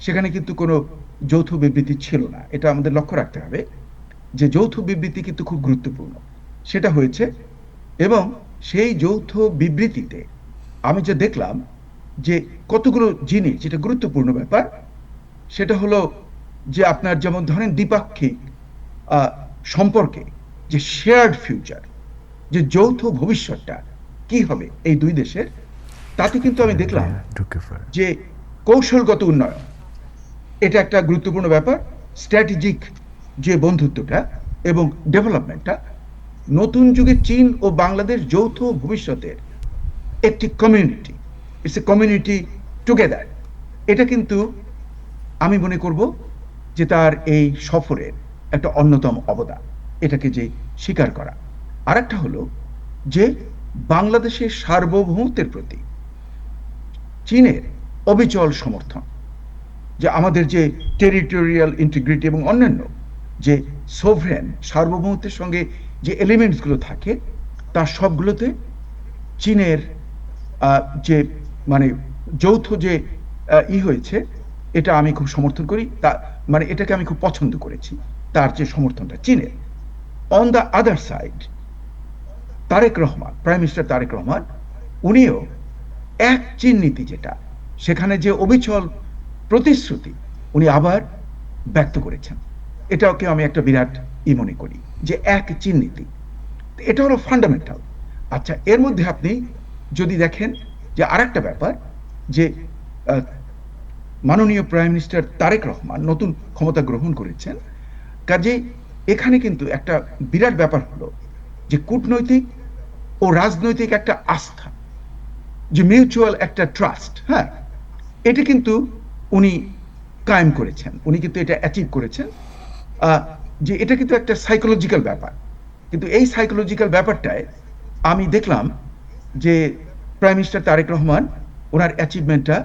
সেখানে কিন্তু কোনো যৌথ বিবৃতি ছিল না। এটা আমাদের লক্ষ্য রাখতে হবে যে যৌথ বিবৃতি কিন্তু খুব গুরুত্বপূর্ণ, সেটা হয়েছে। এবং সেই যৌথ বিবৃতিতে আমি যে দেখলাম যে কতগুলো জিনিস, যেটা গুরুত্বপূর্ণ ব্যাপার, সেটা হলো যে আপনার যেমন ধরেন দ্বিপাক্ষিক সম্পর্কে যে শেয়ার্ড ফিউচার, যে যৌথ ভবিষ্যৎটা কি হবে এই দুই দেশের, তাতে কিন্তু আমি দেখলাম যে কৌশলগত উন্নয়ন, এটা একটা গুরুত্বপূর্ণ ব্যাপার। স্ট্র্যাটেজিক যে বন্ধুত্বটা এবং ডেভেলপমেন্টটা, নতুন যুগে চীন ও বাংলাদেশ যৌথ ভবিষ্যতের একটি community, it's a community together. এটা কিন্তু আমি মনে করব যে তার এই সফরের একটা অন্যতম অবদান, এটাকে যে স্বীকার করা। আর একটা হলো যে বাংলাদেশের সার্বভৌমত্বের প্রতি চীনের অবিচল সমর্থন, যে আমাদের যে টেরিটোরিয়াল ইন্টিগ্রিটি এবং অন্যান্য যে সোভরেন সার্বভৌমত্বের সঙ্গে যে এলিমেন্টসগুলো থাকে, তার সবগুলোতে চীনের যে মানে যৌথ যে হয়েছে, এটা আমি খুব সমর্থন করি। তা মানে এটাকে আমি খুব পছন্দ করেছি, তার যে সমর্থনটা চীনের। On the other side Tarek Rahman, prime minister Tarek Rahman, উনিও এক চীন নীতি, যেটা সেখানে যে অবিচল প্রতিশ্রুতি উনি আবার ব্যক্ত করেছেন, এটাকে আমি একটা বিরাট মনে করি যে এক চীন নীতি, এটা হলো ফান্ডামেন্টাল। আচ্ছা, এর মধ্যে আপনি যদি দেখেন যে আরেকটা ব্যাপার, যে মাননীয় প্রাইম মিনিস্টার তারেক রহমান নতুন ক্ষমতা গ্রহণ করেছেন, কাজে এখানে কিন্তু একটা বিরাট ব্যাপার হলো যে কূটনৈতিক ও রাজনৈতিক একটা আস্থা, যে মিউচুয়াল একটা ট্রাস্ট, হ্যাঁ, এটা কিন্তু উনি কায়েম করেছেন, উনি কিন্তু এটা অ্যাচিভ করেছেন। যে এটা কিন্তু একটা সাইকোলজিক্যাল ব্যাপার, কিন্তু এই সাইকোলজিক্যাল ব্যাপারটায় আমি দেখলাম যে প্রাইম মিনিস্টার তারেক রহমান, ওনার অ্যাচিভমেন্টটা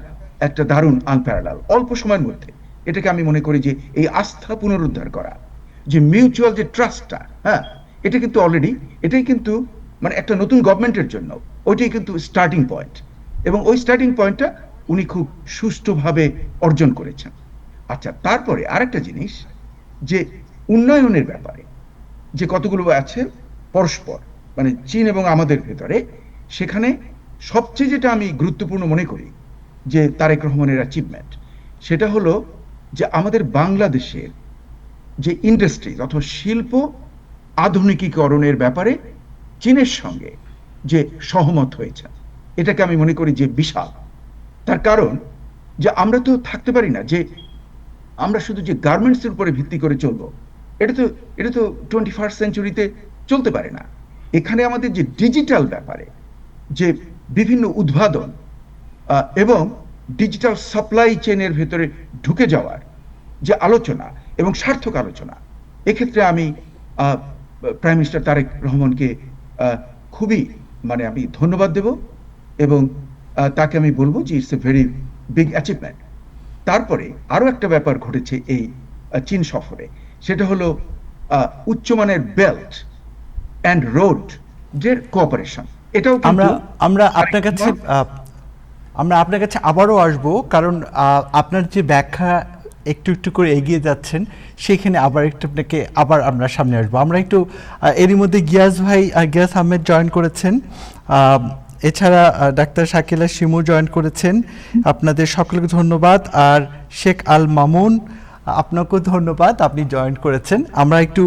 একটা দারুণ আনপ্যারালাল অল্প সময়ের মধ্যে। এটাকে আমি মনে করি যে এই আস্থা পুনরুদ্ধার করা, যে মিউচুয়াল যে ট্রাস্টটা, হ্যাঁ, এটা কিন্তু অলরেডি, এটাই কিন্তু মানে একটা নতুন গভর্নমেন্টের জন্য ওইটাই কিন্তু স্টার্টিং পয়েন্ট, এবং ওই স্টার্টিং পয়েন্টটা উনি খুব সুষ্ঠুভাবে অর্জন করেছেন। আচ্ছা, তারপরে আরেকটা জিনিস, যে উন্নয়নের ব্যাপারে যে কতগুলো আছে পরস্পর, মানে চীন এবং আমাদের ভেতরে, সেখানে সবচেয়ে যেটা আমি গুরুত্বপূর্ণ মনে করি যে তারেক রহমানের অ্যাচিভমেন্ট, সেটা হলো যে আমাদের বাংলাদেশের যে ইন্ডাস্ট্রি অথবা শিল্প আধুনিকীকরণের ব্যাপারে চীনের সঙ্গে যে সহমত হয়েছে, এটাকে আমি মনে করি যে বিশাল। তার কারণ যে আমরা তো থাকতে পারি না যে আমরা শুধু যে গার্মেন্টসের উপরে ভিত্তি করে চলবো, এটা তো 21st সেঞ্চুরিতে চলতে পারে না। এখানে আমাদের যে ডিজিটাল ব্যাপারে যে বিভিন্ন উদ্ভাবন এবং ডিজিটাল সাপ্লাই চেনের ভেতরে ঢুকে যাওয়ার যে আলোচনা এবং সার্থক আলোচনা, এক্ষেত্রে আমি প্রাইম মিনিস্টার তারেক রহমানকে খুবই মানে আমি ধন্যবাদ দেব, এবং তাকে আমি বলবো যে it's a very big achievement. তারপরে আরো একটা ব্যাপার ঘটেছে এই চীন সফরে, সেটা হলো উচ্চমানের বেল্ট অ্যান্ড রোড যে কোঅপারেশন, এটাও আমরা কিন্তু আমরা আপনার কাছে আমরা আপনার কাছে আবারও আসব, কারণ আপনার যে ব্যাখ্যা একটু একটু করে এগিয়ে যাচ্ছেন, সেখানে আবার একটু আপনাকে আবার আমরা সামনে আসবো। আমরা একটু এরই মধ্যে গিয়াস আহমেদ জয়েন করেছেন, এছাড়া ডাক্তার শাকিলা শিমু জয়েন করেছেন, আপনাদের সকলকে ধন্যবাদ। আর শেখ আল মামুন, আপনাকেও ধন্যবাদ, আপনি জয়েন করেছেন। আমরা একটু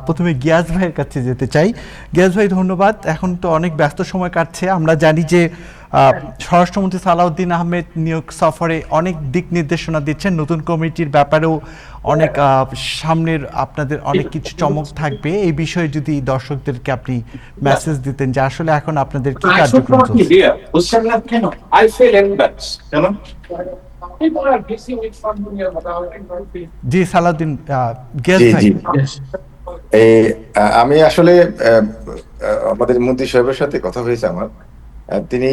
প্রথমে গিয়াস ভাইয়ের কাছে যেতে চাই। গিয়াস ভাই ধন্যবাদ, এখন তো অনেক ব্যস্ত সময় কাটছে। আমরা জানি যে স্বরাষ্ট্রমন্ত্রী সালাউদ্দিন আহমেদ নিয়োগ সফরে অনেক দিক নির্দেশনা দিচ্ছেন, নতুন কমিটির ব্যাপারেও অনেক সামনের আপনাদের অনেক কিছু চমক থাকবে। এই বিষয়ে যদি দর্শকদেরকে আপনি মেসেজ দিতেন যে আসলে এখন আপনাদের কি কার্যক্রম চলছে। জি সালাউদ্দিন, গিয়াস ভাই। আমি আসলে আমাদের মন্ত্রী সাহেবের সাথে কথা হয়েছে আমার, তিনি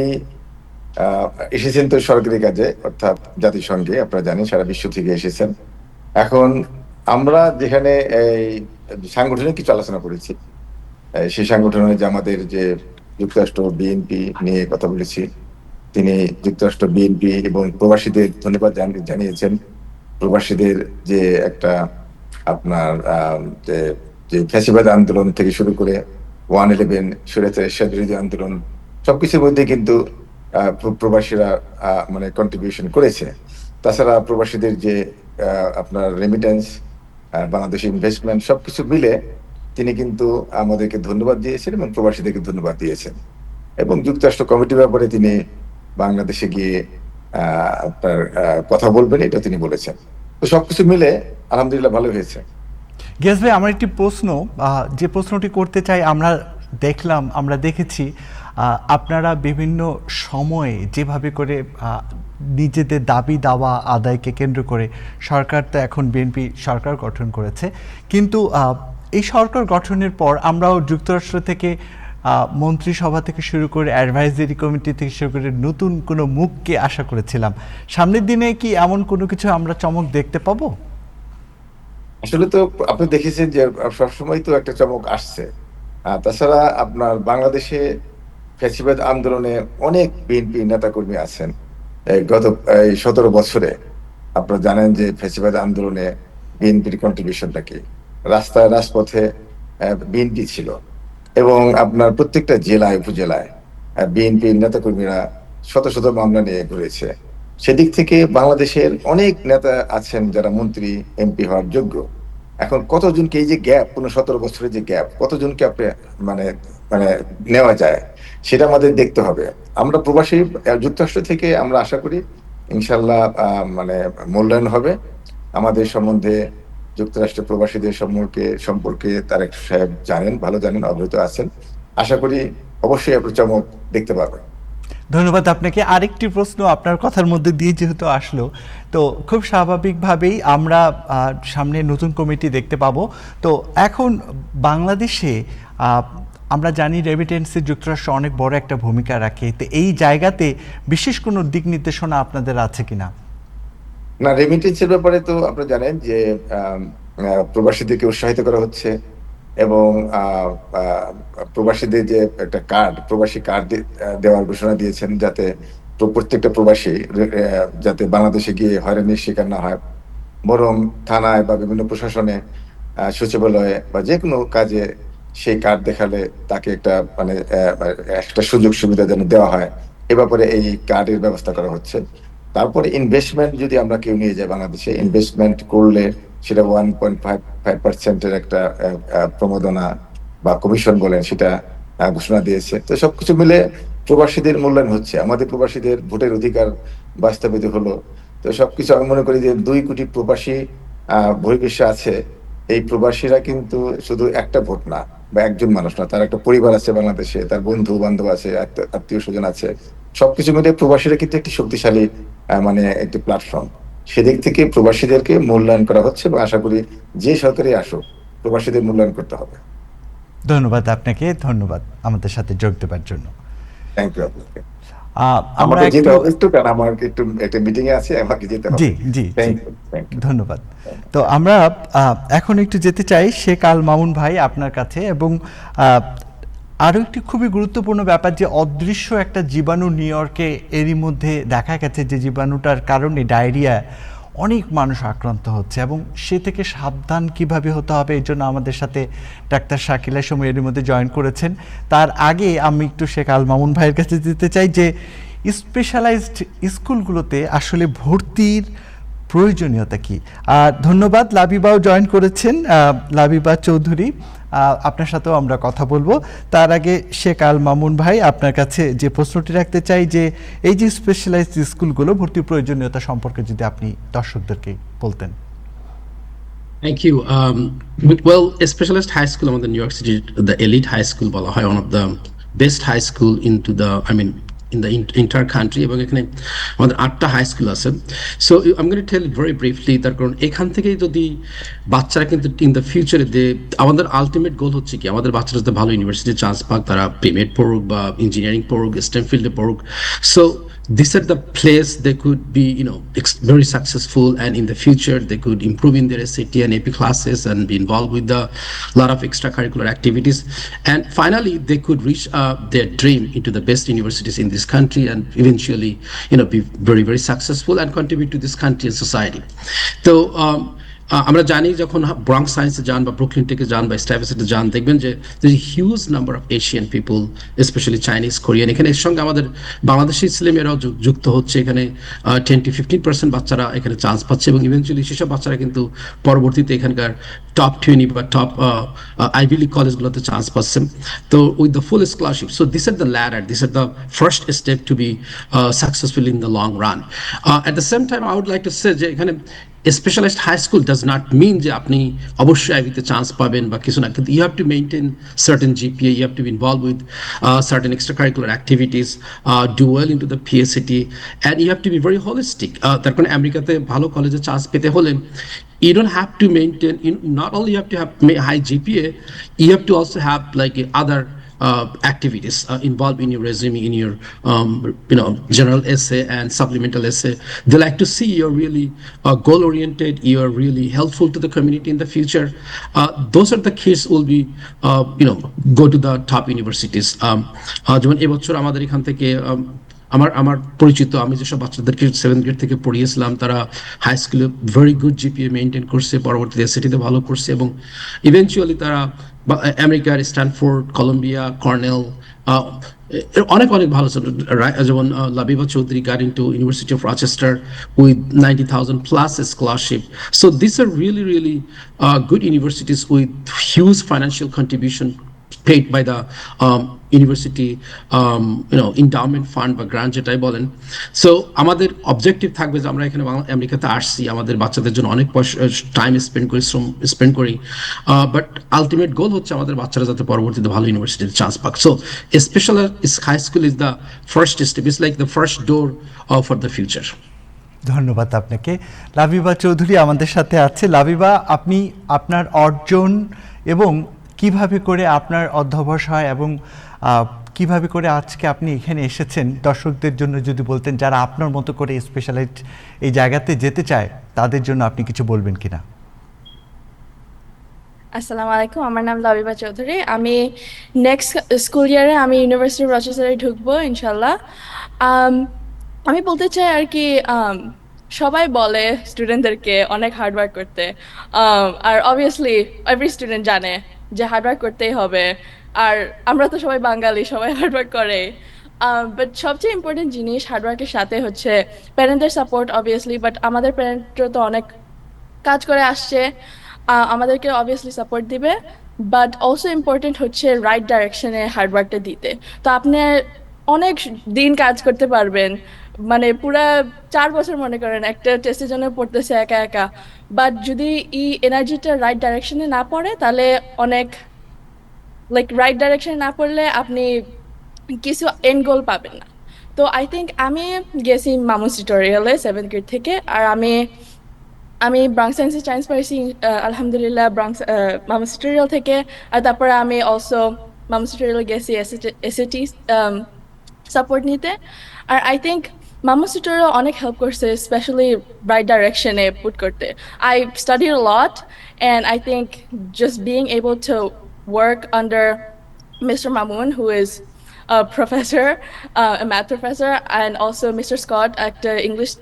এসেছেন তো সরকারি কাজে, অর্থাৎ জাতিসংঘে, আপনারা জানেন সারা বিশ্ব থেকে এসেছেন। এখন আমরা যেখানে এই সাংগঠনিক কিছু আলোচনা করেছি, সেই সাংগঠনে যে আমাদের যে যুক্তরাষ্ট্র বিএনপি নিয়ে কথা বলেছি, তিনি যুক্তরাষ্ট্র বিএনপি এবং প্রবাসীদের ধন্যবাদ জানিয়েছেন। প্রবাসীদের যে একটা আপনার যে ফ্যাসিবাদ আন্দোলন থেকে শুরু করে 1/11 স্বৈরাচার বিরোধী আন্দোলন, সবকিছুর মধ্যে কিন্তু প্রবাসীরা মানে কন্ট্রিবিউশন করেছে। তাছাড়া প্রবাসীদের যে আপনার রেমিটেন্স, বাংলাদেশি ইনভেস্টমেন্ট, সবকিছু মিলে তিনি কিন্তু আমাদেরকে ধন্যবাদ দিয়েছেন এবং প্রবাসীদেরকে ধন্যবাদ দিয়েছেন। এবং যুক্তরাষ্ট্র কমিটির ব্যাপারে তিনি বাংলাদেশে গিয়ে আপনার কথা বলবেন, এটা তিনি বলেছেন। তো সবকিছু মিলে আলহামদুলিল্লাহ ভালো হয়েছে। গিয়াস ভাই, আমার একটি প্রশ্ন, যে প্রশ্নটি করতে চাই, আমরা দেখেছি আপনারা বিভিন্ন সময়ে যেভাবে করে নিজেদের দাবি দাওয়া আদায়কে কেন্দ্র করে, সরকার তো এখন বিএনপি সরকার গঠন করেছে, কিন্তু এই সরকার গঠনের পর আমরাও যুক্তরাষ্ট্র থেকে মন্ত্রিসভা থেকে শুরু করে অ্যাডভাইজারি কমিটি থেকে শুরু করে নতুন কোনো মুখকে আশা করেছিলাম। সামনের দিনে কি এমন কোনো কিছু আমরা চমক দেখতে পাবো? আসলে তো আপনি দেখেছেন যে সবসময় তো একটা চমক আসছে। তাছাড়া আপনার বাংলাদেশে ফ্যাসিবাদ আন্দোলনে অনেক বিএনপি নেতাকর্মী আছেন। গত 17 বছরে আপনারা জানেন যে ফ্যাসিবাদ আন্দোলনে বিএনপির কন্ট্রিবিউশনটা কি। রাস্তায় রাজপথে বিএনপি ছিল, এবং আপনার প্রত্যেকটা জেলায় উপজেলায় বিএনপি নেতাকর্মীরা শত শত মামলা নিয়ে ঘুরেছে। সেদিক থেকে বাংলাদেশের অনেক নেতা আছেন যারা মন্ত্রী এমপি হওয়ার যোগ্য। এখন কতজনকে এই যে গ্যাপ, 17 বছরের যে গ্যাপ, কতজনকে আপনি মানে মানে নেওয়া যায় সেটা আমাদের দেখতে হবে। আমরা প্রবাসী যুক্তরাষ্ট্র থেকে আমরা আশা করি ইনশাল্লাহ মানে মূল্যায়ন হবে আমাদের সম্বন্ধে। যুক্তরাষ্ট্রের প্রবাসীদের সম্পর্কে তারেক সাহেব জানেন, ভালো জানেন, অবহিত আছেন। আশা করি অবশ্যই আপনি চমক দেখতে পাবেন। ধন্যবাদ আপনাকে। আরেকটি প্রশ্ন আপনার কথার মধ্যে দিয়ে যেহেতু আসলো, তো খুব স্বাভাবিকভাবেই আমরা সামনে নতুন কমিটি দেখতে পাবো। তো এখন বাংলাদেশে আমরা জানি রেমিটেন্সে যুক্তরাষ্ট্র অনেক বড় একটা ভূমিকা রাখে, তো এই জায়গাতে বিশেষ কোনো দিক নির্দেশনা আপনাদের আছে কিনা? না, রেমিটেন্সের ব্যাপারে তো আপনারা জানেন যে প্রবাসীদেরকে উৎসাহিত করা হচ্ছে, এবং প্রবাসীদের যে একটা কার্ড, প্রবাসী কার্ড দেওয়ার ঘোষণা দিয়েছেন, যাতে প্রত্যেকটা প্রবাসী যাতে বাংলাদেশে গিয়ে হয়রানির শিকার না হয়, বরং থানায় বা বিভিন্ন প্রশাসনে, সচিবালয়ে বা যে কোনো কাজে সেই কার্ড দেখালে তাকে একটা মানে একটা সুযোগ সুবিধা যেন দেওয়া হয়, এ ব্যাপারে এই কার্ডের ব্যবস্থা করা হচ্ছে। তারপরে ইনভেস্টমেন্ট যদি আমরা কেউ নিয়ে যাই বাংলাদেশে, ইনভেস্টমেন্ট করলে সেটা 1.5% একটা প্রণোদনা বা কমিশন বলেন, সেটা ঘোষণা দিয়েছে। তো সবকিছু মিলে প্রবাসীদের মূল্যায়ন হচ্ছে, আমাদের প্রবাসীদের ভোটের অধিকার বাস্তবায়িত হলো। তো সবকিছু আমি মনে করি যে 2 কোটি প্রবাসী বহির্বিশ্বে আছে। এই প্রবাসীরা কিন্তু শুধু একটা ভোট না বা একজন মানুষ না, তার একটা পরিবার আছে বাংলাদেশে, তার বন্ধু বান্ধব আছে, আত্মীয় স্বজন আছে। সবকিছু মিলে প্রবাসীরা কিন্তু একটি শক্তিশালী মানে একটি প্ল্যাটফর্ম। সেদিক থেকে প্রবাসীদেরকে মূল্যায়ন করা হচ্ছে, এবং আশা করি যে সরকারি আসুক প্রবাসীদের মূল্যায়ন করতে হবে। ধন্যবাদ আপনাকে, ধন্যবাদ আমাদের সাথে যোগ দেওয়ার জন্য। থ্যাংক ইউ আপনাকে। আমরা আমাকে যেতে হবে একটু, কারণ আমার একটু একটা মিটিং এ আছে, আমাকে যেতে হবে। জি জি থ্যাংক ইউ। ধন্যবাদ। তো আমরা এখন একটু যেতে চাই শেখ আল মামুন ভাই আপনার কাছে, এবং আরও একটি খুবই গুরুত্বপূর্ণ ব্যাপার যে অদৃশ্য একটা জীবাণু নিউ ইয়র্কে এরই মধ্যে দেখা গেছে, যে জীবাণুটার কারণে ডায়রিয়া অনেক মানুষ আক্রান্ত হচ্ছে, এবং সে থেকে সাবধান কিভাবে হতে হবে এই জন্য আমাদের সাথে ডাক্তার শাকিলা সময় এর মধ্যে জয়েন করেছেন। তার আগে আমি একটু শেখ আল মামুন ভাইয়ের কাছে যেতে চাই যে স্পেশালাইজড স্কুলগুলোতে আসলে ভর্তির প্রয়োজনীয়তা কি। ধন্যবাদ, লাবিবাও জয়েন করেছেন, লাবিবা চৌধুরী, আপনার সাথেও আমরা কথা বলবো। তার আগে শেখ আল মামুন ভাই আপনার কাছে যে প্রশ্নটি রাখতে চাই যে এই যে স্পেশালাইজড স্কুলগুলো ভর্তির প্রয়োজনীয়তা সম্পর্কে যদি আপনি দর্শকদেরকে বলতেন। Thank you. Well, a specialist high school among the New York City, the elite high school, বলা হয়, one of the best high school into the, in the entire country, এবং এখানে আমাদের 8টা হাই স্কুল আছে। So I am going to tell very briefly, তার কারণ এখান থেকে যদি বাচ্চারা কিন্তু ইন দ্য ফিউচারে আমাদের আলটিমেট গোল হচ্ছে কি, আমাদের বাচ্চারা যাতে ভালো ইউনিভার্সিটি চান্স পাক, তারা পেমেন্ট পড়ুক বা ইঞ্জিনিয়ারিং পড়ুক, স্টেম ফিল্ডে পড়ুক। So these are the place they could be, very successful, and in the future they could improve in their SAT and AP classes and be involved with a lot of extracurricular activities, and finally they could reach their dream into the best universities in this country, and eventually be very, very successful and contribute to this country and society. So আমরা জানি যখন Bronx সায়েন্সে যান বা Brooklyn টেকে যান বা স্টাইভেসেটে যান, দেখবেন যে huge number of Asian people, specially Chinese, Korean. এখানে এর সঙ্গে আমাদের বাংলাদেশি ছেলেমেয়েরাও যুক্ত হচ্ছে। এখানে 10-15% বাচ্চারা এখানে চান্স পাচ্ছে, এবং ইভেন্চুয়ালি সেসব বাচ্চারা কিন্তু পরবর্তীতে এখানকার টপ 20 বা টপ আইভি লিগ কলেজগুলোতে চান্স পাচ্ছে। তো with the full scholarship, so this are the ladder, this are the first step to be successful in the long run. At the same time I would like to say যে এখানে specialized high school does not mean যে আপনি অবশ্যই আইভিতে chance পাবেন বা কিছু না, কিন্তু you have to maintain certain GPA, you have to be involve with certain extra curricular activities, do well in to the PSCT, and you have to be very holistic. তার কারণে আমেরিকাতে ভালো কলেজে চান্স পেতে হলে you don't have to maintain, not only you have to have high GPA, you have to also have like other activities involved in your resume, in your general essay and supplemental essay. They like to see you're really goal oriented, you're really helpful to the community in the future. Those are the kids who will be go to the top universities. যেমন এবছর আমাদের এখান থেকে আমার পরিচিত, আমি যেসব বাচ্চাদেরকে 7th গ্রেড থেকে পড়িয়েছিলাম, তারা হাই স্কুলে ভেরি গুড জিপিএ মেনটেন করছে, পরবর্তীতে এসএটিতে ভালো করছে, এবং ইভেনচুয়ালি তারা আমেরিকার স্ট্যানফোর্ড, কলম্বিয়া, কর্নেল, অনেক অনেক ভালো যেমন Labiba Chowdhury got into University of Rochester with 90,000 plus scholarship. So these are really, really good universities with huge financial contribution paid by the university endowment fund বা গ্রান্ট যেটাই বলেন। সো আমাদের অবজেক্টিভ থাকবে যে আমরা এখানে আমেরিকাতে আসছি, আমাদের বাচ্চাদের জন্য অনেক টাইম স্পেন্ড করি, বাট আলটিমেট গোল হচ্ছে আমাদের বাচ্চারা যাতে পরবর্তীতে ভালো ইউনিভার্সিটিতে চান্স পাক। So special high school is the first step, is like the first door for the future. ধন্যবাদ আপনাকে। লাবিবা চৌধুরী আমাদের সাথে আছে। লাবিবা, আপনি আপনার অর্জন এবং কিভাবে করে আপনার অধ্যবসায় হয় এবং কিভাবে করে আজকে আপনি এখানে এসেছেন দর্শকদের জন্য যদি বলতেন, যারা আপনার মতো করে স্পেশালাইজড এই জায়গাতে যেতে চায় তাদের জন্য আপনি কিছু বলবেন কিনা? আসসালামু আলাইকুম, আমার নাম লাবিবা চৌধুরী। আমি নেক্সট স্কুল ইয়ারে আমি ইউনিভার্সিটি অফ রচেস্টারে ঢুকবো ইনশাল্লাহ। আমি বলতে চাই আর কি, সবাই বলে স্টুডেন্টদেরকে অনেক হার্ডওয়ার্ক করতে, আর অবভিয়াসলি এভরি স্টুডেন্ট জানে যে হার্ডওয়ার্ক করতেই হবে, আর আমরা তো সবাই বাঙালি, সবাই হার্ডওয়ার্ক করে। বাট সবচেয়ে ইম্পর্টেন্ট জিনিস হার্ডওয়ার্কের সাথে হচ্ছে প্যারেন্টদের সাপোর্ট অবভিয়াসলি, বাট আমাদের প্যারেন্টরা তো অনেক কাজ করে আসছে, আমাদেরকে অবভিয়াসলি সাপোর্ট দিবে, বাট অলসো ইম্পর্টেন্ট হচ্ছে রাইট ডাইরেকশনে হার্ডওয়ার্কটা দিতে। তো আপনি অনেক দিন কাজ করতে পারবেন, মানে পুরা 4 বছর মনে করেন একটা টেস্টের জন্য পড়তেছে একা একা, বাট যদি এই এনার্জিটা রাইট ডাইরেকশনে না পড়ে তাহলে অনেক রাইট ডাইরেকশনে না পড়লে আপনি কিছু এন্ড গোল পাবেন না। তো আই থিঙ্ক আমি গেছি মামুস টিউটোরিয়ালে 7th গ্রেড থেকে, আর আমি ব্রাঙ্ক সায়েন্সে সায়েন্স পাইছি আলহামদুলিল্লাহ ব্রাঙ্ক মামুস টিউটোরিয়াল থেকে। আর তারপরে আমি অলসো মামুস টিউটোরিয়ালে গেছি এসএটি সাপোর্ট নিতে। আর আই থিঙ্ক মামুস টিউটোরিয়াল অনেক হেল্প করছে, স্পেশালি রাইট ডাইরেকশনে পুট করতে। I studied a lot and I think just being able to work under Mr. Mamoon, who is a professor, a math professor, and also Mr. Scott, একটা English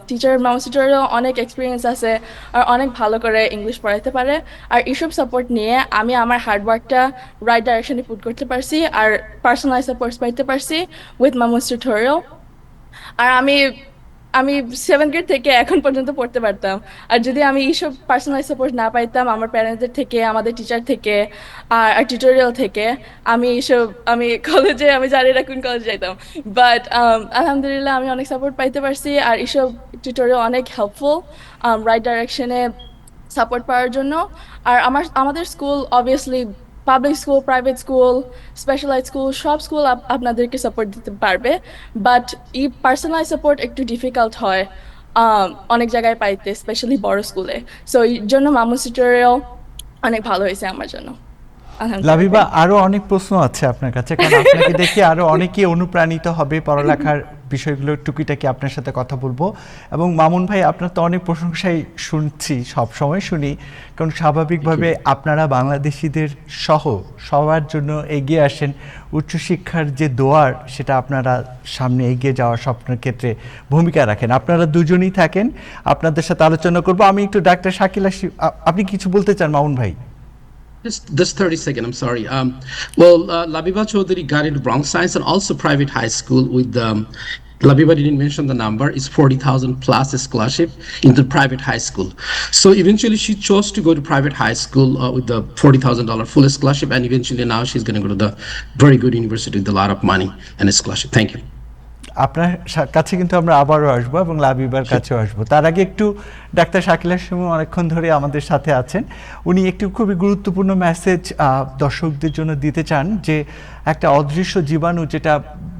teacher মামুস tutorial অনেক experience আছে আর অনেক ভালো করে English পড়াইতে পারে। আর এইসব support নিয়ে আমি আমার হার্ডওয়ার্কটা রাইট ডাইরেকশনে পুট করতে পারছি আর পার্সোনালাইজ সাপোর্ট পাইতে পারছি উইথ মামুস টিউটোরিয়াল। আর আমি 7th গ্রেড থেকে এখন পর্যন্ত পড়তে পারতাম, আর যদি আমি এইসব পার্সোনাল সাপোর্ট না পাইতাম আমার প্যারেন্টসদের থেকে, আমাদের টিচার থেকে আর টিউটোরিয়াল থেকে, আমি কলেজে আমি জানি না কোন কলেজে যাইতাম, বাট আলহামদুলিল্লাহ আমি অনেক সাপোর্ট পাইতে পারছি। আর এইসব টিউটোরিয়াল অনেক হেল্পফুল রাইট ডাইরেকশনে সাপোর্ট পাওয়ার জন্য। আর আমাদের school obviously public school, private school, specialize school, সব স্কুল আপনাদেরকে সাপোর্ট দিতে পারবে, বাট এই পার্সোনালাইজ সাপোর্ট একটু ডিফিকাল্ট হয় অনেক জায়গায় পাইতে, স্পেশালি বড় স্কুলে। সো এই জন্য মামুস টিউটোরিয়াল অনেক ভালো হয়েছে আমার জন্য। লাবিবা, আরো অনেক প্রশ্ন আছে আপনার কাছে, কারণ আপনাকে দেখে আরো অনেকেই অনুপ্রাণিত হবে পড়ালেখার বিষয়গুলো টুকিটাকি আপনার সাথে কথা বলবো। এবং মামুন ভাই, আপনার তো অনেক প্রশংসাই শুনছি, সব সময় শুনি, কারণ স্বাভাবিকভাবে আপনারা বাংলাদেশিদের সহ সবার জন্য এগিয়ে আসেন। উচ্চশিক্ষার যে দোয়ার, সেটা আপনারা সামনে এগিয়ে যাওয়ার স্বপ্নের ক্ষেত্রে ভূমিকা রাখেন। আপনারা দুজনেই থাকেন, আপনাদের সাথে আলোচনা করবো। আমি একটু ডাক্তার শাকিল আসি, আপনি কিছু বলতে চান মামুন ভাই? Just 30 seconds, I'm sorry. Labiba Chaudhary got into Bronx Science and also private high school with Labiba didn't mention the number, it's 40,000 plus scholarship into private high school. So eventually she chose to go to private high school with the $40,000 full scholarship, and eventually now she's going to go to the very good university with a lot of money and a scholarship. Thank you. আপনার কাছে কিন্তু আমরা আবারও আসবো এবং লাবিবার কাছেও আসবো। তার আগে একটু ডাক্তার শাকিলা শিমু অনেকক্ষণ ধরে আমাদের সাথে আছেন, উনি একটু খুবই গুরুত্বপূর্ণ মেসেজ দর্শকদের জন্য দিতে চান, যে একটা অদৃশ্য জীবাণু যেটা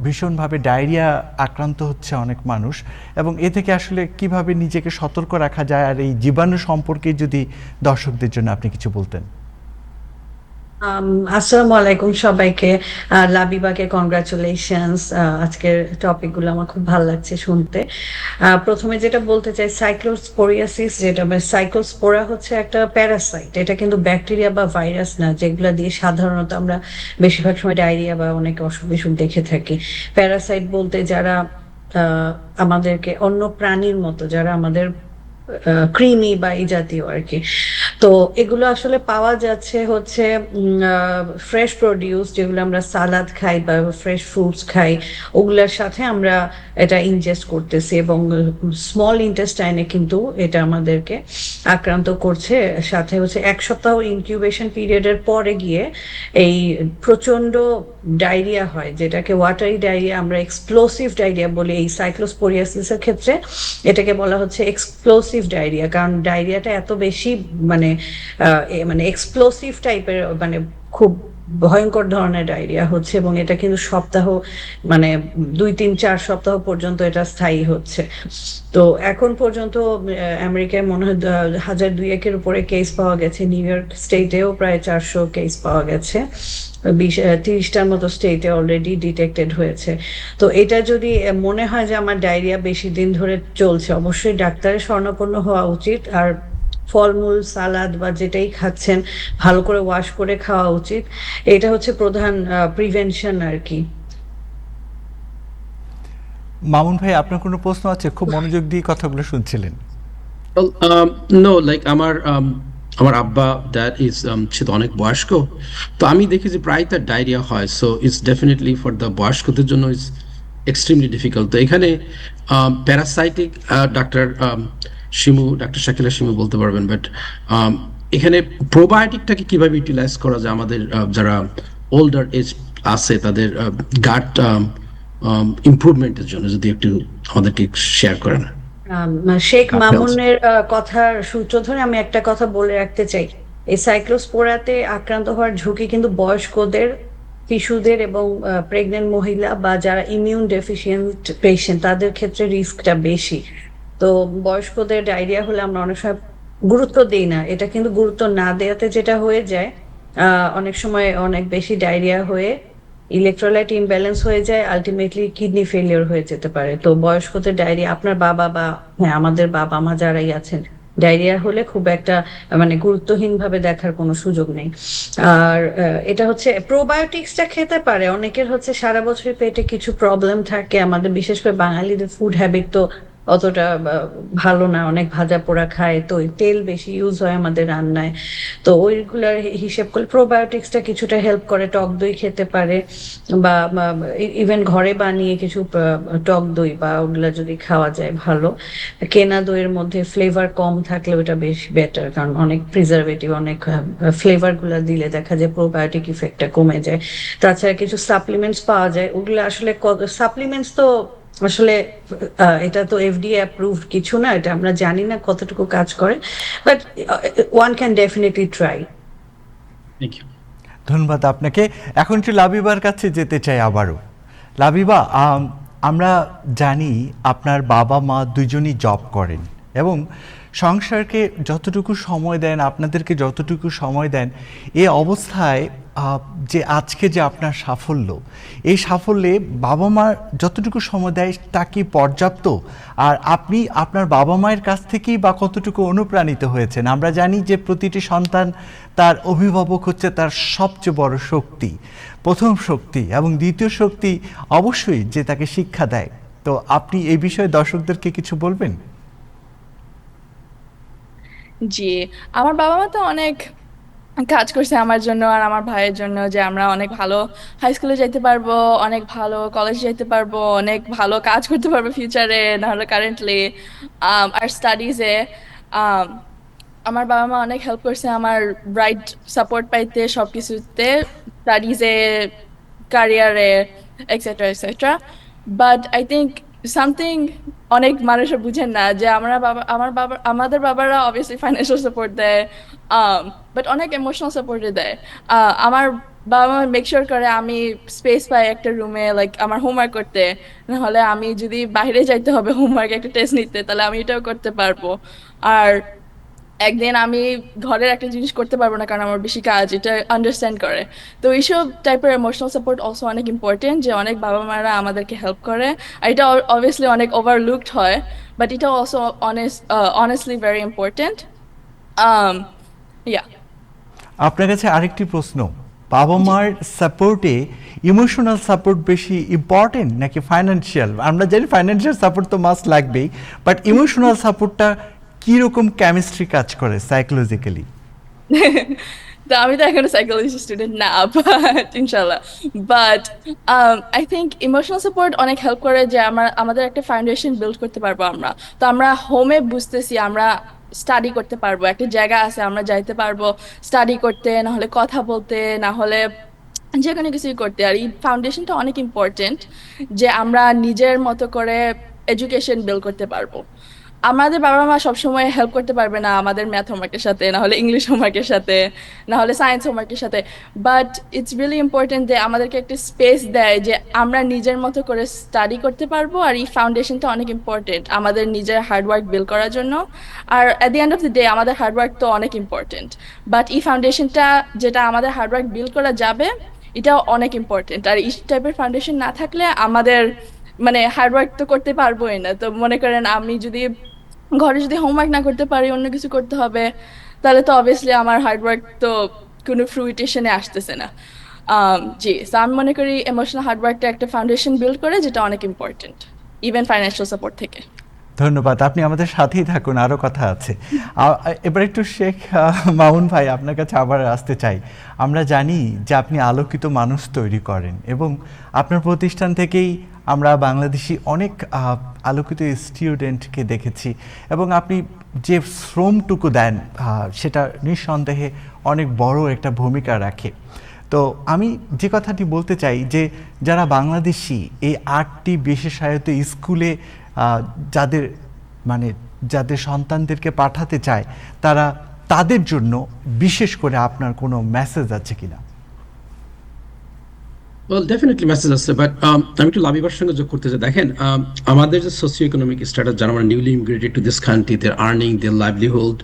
ভীষণভাবে ডায়রিয়া আক্রান্ত হচ্ছে অনেক মানুষ, এবং এ থেকে আসলে কিভাবে নিজেকে সতর্ক রাখা যায়, আর এই জীবাণু সম্পর্কে যদি দর্শকদের জন্য আপনি কিছু বলতেন। আসসালামু আলাইকুম সবাইকে। লাবিবাকে কনগ্রাচুলেশনস, আজকের টপিকগুলো আমার খুব ভালো লাগছে শুনতে। প্রথমে যেটা বলতে চাই, সাইক্লোস্পোরিয়াসিস, যেটা সাইক্লোস্পোরা হচ্ছে একটা প্যারাসাইট, এটা কিন্তু ব্যাকটেরিয়া বা ভাইরাস না, যেগুলো দিয়ে সাধারণত আমরা বেশিরভাগ সময় ডায়রিয়া বা অনেক অসুখ বিসুখ দেখে থাকি। প্যারাসাইট বলতে যারা আমাদেরকে অন্য প্রাণীর মতো, যারা আমাদের কৃমি বা এই জাতীয় আর কি, তো এগুলো আসলে পাওয়া যাচ্ছে হচ্ছে ফ্রেশ প্রোডিউস, যেগুলো আমরা সালাদ খাই বা ফ্রেশ ফ্রুটস খাই, ওগুলোর সাথে আমরা এটা ইনজেস্ট করতেছি, এবং স্মল ইন্টেস্টাইনে কিন্তু এটা আমাদেরকে আক্রান্ত করছে। সাথে হচ্ছে 1 সপ্তাহ ইনকিউবেশন পিরিয়ডের পরে গিয়ে এই প্রচন্ড ডায়রিয়া হয়, যেটাকে ওয়াটারি ডায়রিয়া, আমরা এক্সপ্লোসিভ ডায়রিয়া বলি। এই সাইক্লোস্পোরিয়াসিসের ক্ষেত্রে এটাকে বলা হচ্ছে এক্সপ্লোসিভ ডায়রিয়া, কারণ ডায়রিয়াটা এত বেশি মানে মানে এক্সপ্লোসিভ টাইপের, মানে খুব ভয়ঙ্কর ধরনের ডায়রিয়া হচ্ছে, এবং এটা কিন্তু সপ্তাহ মানে 2-3-4 সপ্তাহ পর্যন্ত এটা স্থায়ী হচ্ছে। তো এখন পর্যন্ত আমেরিকায় মনে হয় 1000-2000-এর উপরে কেস পাওয়া গেছে, নিউ ইয়র্ক স্টেটেও প্রায় 400 কেস পাওয়া গেছে, 30টার মতো স্টেটে অলরেডি ডিটেক্টেড হয়েছে। তো এটা যদি মনে হয় যে আমার ডায়রিয়া বেশি দিন ধরে চলছে, অবশ্যই ডাক্তারের শরণাপন্ন হওয়া উচিত। আর ফলমূল, সালাদ বা যেটাই খাচ্ছেন ভালো করে ওয়াশ করে খাওয়া উচিত। এটা হচ্ছে প্রধান প্রিভেনশন আর কি। মামুন ভাই, আপনার কোনো প্রশ্ন আছে? খুব মনোযোগ দিয়ে কথাগুলো শুনছিলেন। Well, no, like আমার আব্বা দ্যাট ইজ সে তো অনেক বয়স্ক, তো আমি দেখি যে প্রায় তার ডায়রিয়া হয়, so it's definitely for the বয়স্কদের জন্য ইটস এক্সট্রিমলি ডিফিকাল্ট। তো এখানে প্যারাসাইটিক ডাক্তার শাকিলা শিমু বলতে পারবেন, বাট এখানে প্রোবায়োটিকটাকে কিভাবে ইউটিলাইজ করা যায় আমাদের যারা ওল্ডার এজ আছে তাদের গাট ইমপ্রুভমেন্টের জন্য, যদি একটু আমাদেরকে শেয়ার করেন। শেখ মামুনের কথার সূত্র ধরে আমি একটা কথা বলে রাখতে চাই, এই সাইক্লোস্পোরাতে আক্রান্ত হওয়ার ঝুঁকি কিন্তু বয়স্কদের, শিশুদের এবং প্রেগনেন্ট মহিলা বা যারা ইমিউন ডেফিসিয়েন্ট পেশেন্ট তাদের ক্ষেত্রে রিস্কটা বেশি। তো বয়স্কদের ডায়রিয়া হলে আমরা অনেক সময় গুরুত্ব দিই না, এটা কিন্তু গুরুত্ব না দেওয়াতে যেটা হয়ে যায়, অনেক সময় অনেক বেশি ডায়রিয়া হয়ে ইলেকট্রোলাইট ইমব্যালেন্স হয়ে যায়, আলটিমেটলি কিডনি ফেলিওর হয়ে যেতে পারে। তো বয়স্কদের ডায়রিয়া, আপনার বাবা বা হ্যাঁ আমাদের বাবা মা যারাই আছেন, ডায়রিয়া হলে খুব একটা মানে গুরুত্বহীন ভাবে দেখার কোনো সুযোগ নেই। আর এটা হচ্ছে প্রোবায়োটিক্সটা খেতে পারে অনেকের, হচ্ছে সারা বছর পেটে কিছু প্রবলেম থাকে, আমাদের বিশেষ করে বাঙালিদের ফুড হ্যাবিট তো অতটা ভালো না, অনেক ভাজা পোড়া খায়, তো তেল বেশি ইউজ হয় আমাদের রান্নায়। তো ওইগুলার হিসেব করলে প্রোবায়োটিক্সটা কিছুটা হেল্প করে। টক দই খেতে পারে, বা ইভেন ঘরে বানিয়ে কিছু টক দই বা ওগুলা যদি খাওয়া যায় ভালো। কেনা দইয়ের মধ্যে ফ্লেভার কম থাকলে ওটা বেশ বেটার, কারণ অনেক প্রিজারভেটিভ, অনেক ফ্লেভার গুলা দিলে দেখা যায় প্রোবায়োটিক ইফেক্টটা কমে যায়। তাছাড়া কিছু সাপ্লিমেন্টস পাওয়া যায়, ওগুলো আসলে সাপ্লিমেন্টস তো আসলে এটা তো এফডিএ অ্যাপ্রুভড কিছু না, এটা আমরা জানি না কতটুকু কাজ করে, but one can definitely try. Thank you. ধন্যবাদ আপনাকে। এখন একটু লাবিবার কাছে যেতে চাই আবারও। লাবিবা, আমরা জানি আপনার বাবা মা দুজনই জব করেন এবং সংসারকে যতটুকু সময় দেন, আপনাদেরকে যতটুকু সময় দেন, এই অবস্থায় যে আজকে যে আপনার সাফল্য, এই সাফল্যে বাবা মার যতটুকু সময় দেয় তা কি পর্যাপ্ত? আর আপনি আপনার বাবা মায়ের কাছ থেকেই বা কতটুকু অনুপ্রাণিত হয়েছেন? আমরা জানি যে প্রতিটি সন্তান তার অভিভাবক হচ্ছে তার সবচেয়ে বড় শক্তি, প্রথম শক্তি, এবং দ্বিতীয় শক্তি অবশ্যই যে তাকে শিক্ষা দেয়। তো আপনি এই বিষয়ে দর্শকদেরকে কিছু বলবেন? জি, আমার বাবা মা তো অনেক কাজ করছে আমার জন্য আর আমার ভাইয়ের জন্য, যে আমরা অনেক ভালো হাই স্কুলে যেতে পারবো, অনেক ভালো কলেজ যেতে পারবো, অনেক ভালো কাজ করতে পারবো ফিউচারে, নাহলে কারেন্টলি আর স্টাডিজে। আমার বাবা মা অনেক হেল্প করছে আমার ব্রাইট সাপোর্ট পাইতে সব কিছুতে, স্টাডিজে, ক্যারিয়ারে, etcetera etcetera. But I think something অনেক মানুষের বুঝেন না, যে আমাদের বাবারা অবভিয়াসলি ফাইন্যান্সিয়াল সাপোর্ট দেয়, বাট অনেক ইমোশনাল সাপোর্টও দেয়। আমার বাবা মা মেক শিওর করে আমি স্পেস পাই একটা রুমে, লাইক আমার হোমওয়ার্ক করতে, নাহলে আমি যদি বাইরে যাইতে হবে হোমওয়ার্ক একটা টেস্ট নিতে, তাহলে আমি এটাও করতে পারবো। আর একদিন আমি ঘরের একটা জিনিস করতে পারবো না কারণ আমার বেশি কাজ, এটা আন্ডারস্ট্যান্ড করে। তো এইসব টাইপের ইমোশনাল সাপোর্ট অলসো অনেক ইম্পর্টেন্ট, যে অনেক বাবা মারা আমাদেরকে হেল্প করে। আর এটা অবভিয়াসলি অনেক ওভারলুকড হয়, বাট এটা অলসো অনেস্টলি ভেরি ইম্পর্টেন্ট। আপনার কাছে আরেকটি প্রশ্ন, বাবা মার সাপোর্টে ইমোশনাল সাপোর্ট বেশি ইম্পর্টেন্ট নাকি ফাইন্যান্সিয়াল? আমরা জানি ফাইন্যান্সিয়াল সাপোর্ট তো মাস্ট লাগবেই, বাট ইমোশনাল সাপোর্টটা কীরকম কেমিস্ট্রি কাজ করে সাইকোলজিক্যালি? তো আমি তো এখনো সাইকোলজি স্টুডেন্ট না, বাট ইনশাল্লাহ। But I think emotional support অনেক হেল্প করে যে আমাদের একটা ফাউন্ডেশন বিল্ড করতে পারবো আমরা। তো আমরা হোমে বুঝতেছি আমরা স্টাডি করতে পারবো, একটা জায়গা আছে আমরা যাইতে পারবো স্টাডি করতে, না হলে কথা বলতে, না হলে যে কোনো কিছুই করতে। আর এই ফাউন্ডেশনটা অনেক ইম্পর্টেন্ট যে আমরা নিজের মতো করে এডুকেশন বিল্ড করতে পারবো। আমাদের বাবা মা সবসময় হেল্প করতে পারবে না আমাদের ম্যাথ হোমওয়ার্কের সাথে, না হলে ইংলিশ হোমওয়ার্কের সাথে, না হলে সায়েন্স হোমওয়ার্কের সাথে, বাট ইটস রিয়েলি ইম্পর্টেন্ট যে আমাদেরকে একটা স্পেস দেয় যে আমরা নিজের মতো করে স্টাডি করতে পারবো। আর এই ফাউন্ডেশনটা অনেক ইম্পর্টেন্ট আমাদের নিজের হার্ডওয়ার্ক বিল্ড করার জন্য। আর at the end of the day আমাদের হার্ডওয়ার্ক তো অনেক ইম্পর্টেন্ট, বাট এই ফাউন্ডেশনটা যেটা আমাদের হার্ডওয়ার্ক বিল্ড করা যাবে এটাও অনেক ইম্পর্টেন্ট। আর এই টাইপের ফাউন্ডেশন না থাকলে আমাদের মানে হার্ডওয়ার্ক তো করতে পারবোই না। তো মনে করেন আমি যদি ঘরে যদি হোমওয়ার্ক না করতে পারি, অন্য কিছু করতে হবে, তাহলে তো অবভিয়াসলি আমার হার্ডওয়ার্ক তো কোনো ফ্রুইটেশনে আসতেছে না। জি, সো আমি মনে করি ইমোশনাল হার্ডওয়ার্কটা একটা ফাউন্ডেশন বিল্ড করে, যেটা অনেক ইম্পর্টেন্ট ইভেন ফাইন্যান্সিয়াল সাপোর্ট থেকে। ধন্যবাদ, আপনি আমাদের সাথেই থাকুন, আরও কথা আছে। এবার একটু শেখ মামুন ভাই আপনার কাছে আবার আসতে চাই। আমরা জানি যে আপনি আলোকিত মানুষ তৈরি করেন এবং আপনার প্রতিষ্ঠান থেকেই আমরা বাংলাদেশি অনেক আলোকিত স্টুডেন্টকে দেখেছি এবং আপনি যে শ্রমটুকু দেন সেটা নিঃসন্দেহে অনেক বড় একটা ভূমিকা রাখে। তো আমি যে কথাটি বলতে চাই যে যারা বাংলাদেশি এই 8টি বিশেষায়িত স্কুলে যাদের সন্তানদেরকে পাঠাতে চায়, তাদের জন্য বিশেষ করে আপনার কোনো মেসেজ আছে কিনা? Well, definitely message আছে, বাট আমি একটু লাবিবার সঙ্গে যোগ করতে চাই। দেখেন, আমাদের যে সোশিও ইকোনমিক স্ট্যাটাস, যারা আমরা newly immigrated to this country, their earning, their livelihood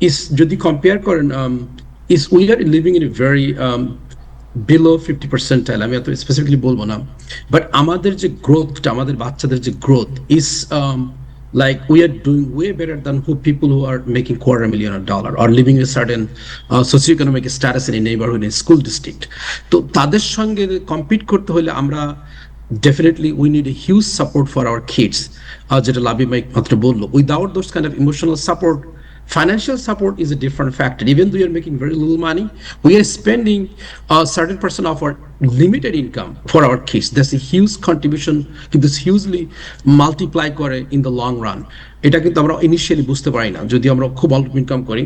is, যদি কম্পেয়ার করেন, is we are living in a very below 50%, আমি এত স্পেসিফিকলি বলবো না, বাট আমাদের যে গ্রোথটা, আমাদের বাচ্চাদের যে growth is like we are doing way better than people who are making $250,000 or living in a certain socioeconomic status in a neighborhood, in a school district. তো তাদের সঙ্গে কম্পিট করতে হলে আমরা definitely we need a huge support for our kids, যেটা লাবি mic মাত্র বললো। Without those kind of emotional support, financial support is a different factor. Even though we are making very little money, we are spending a certain percent of our limited income for our kids. That's a huge contribution, কিন্তু hugely multiply করে in the long run. এটা কিন্তু আমরা initially বুঝতে পারি না যদি আমরা খুব অল্প ইনকাম করি।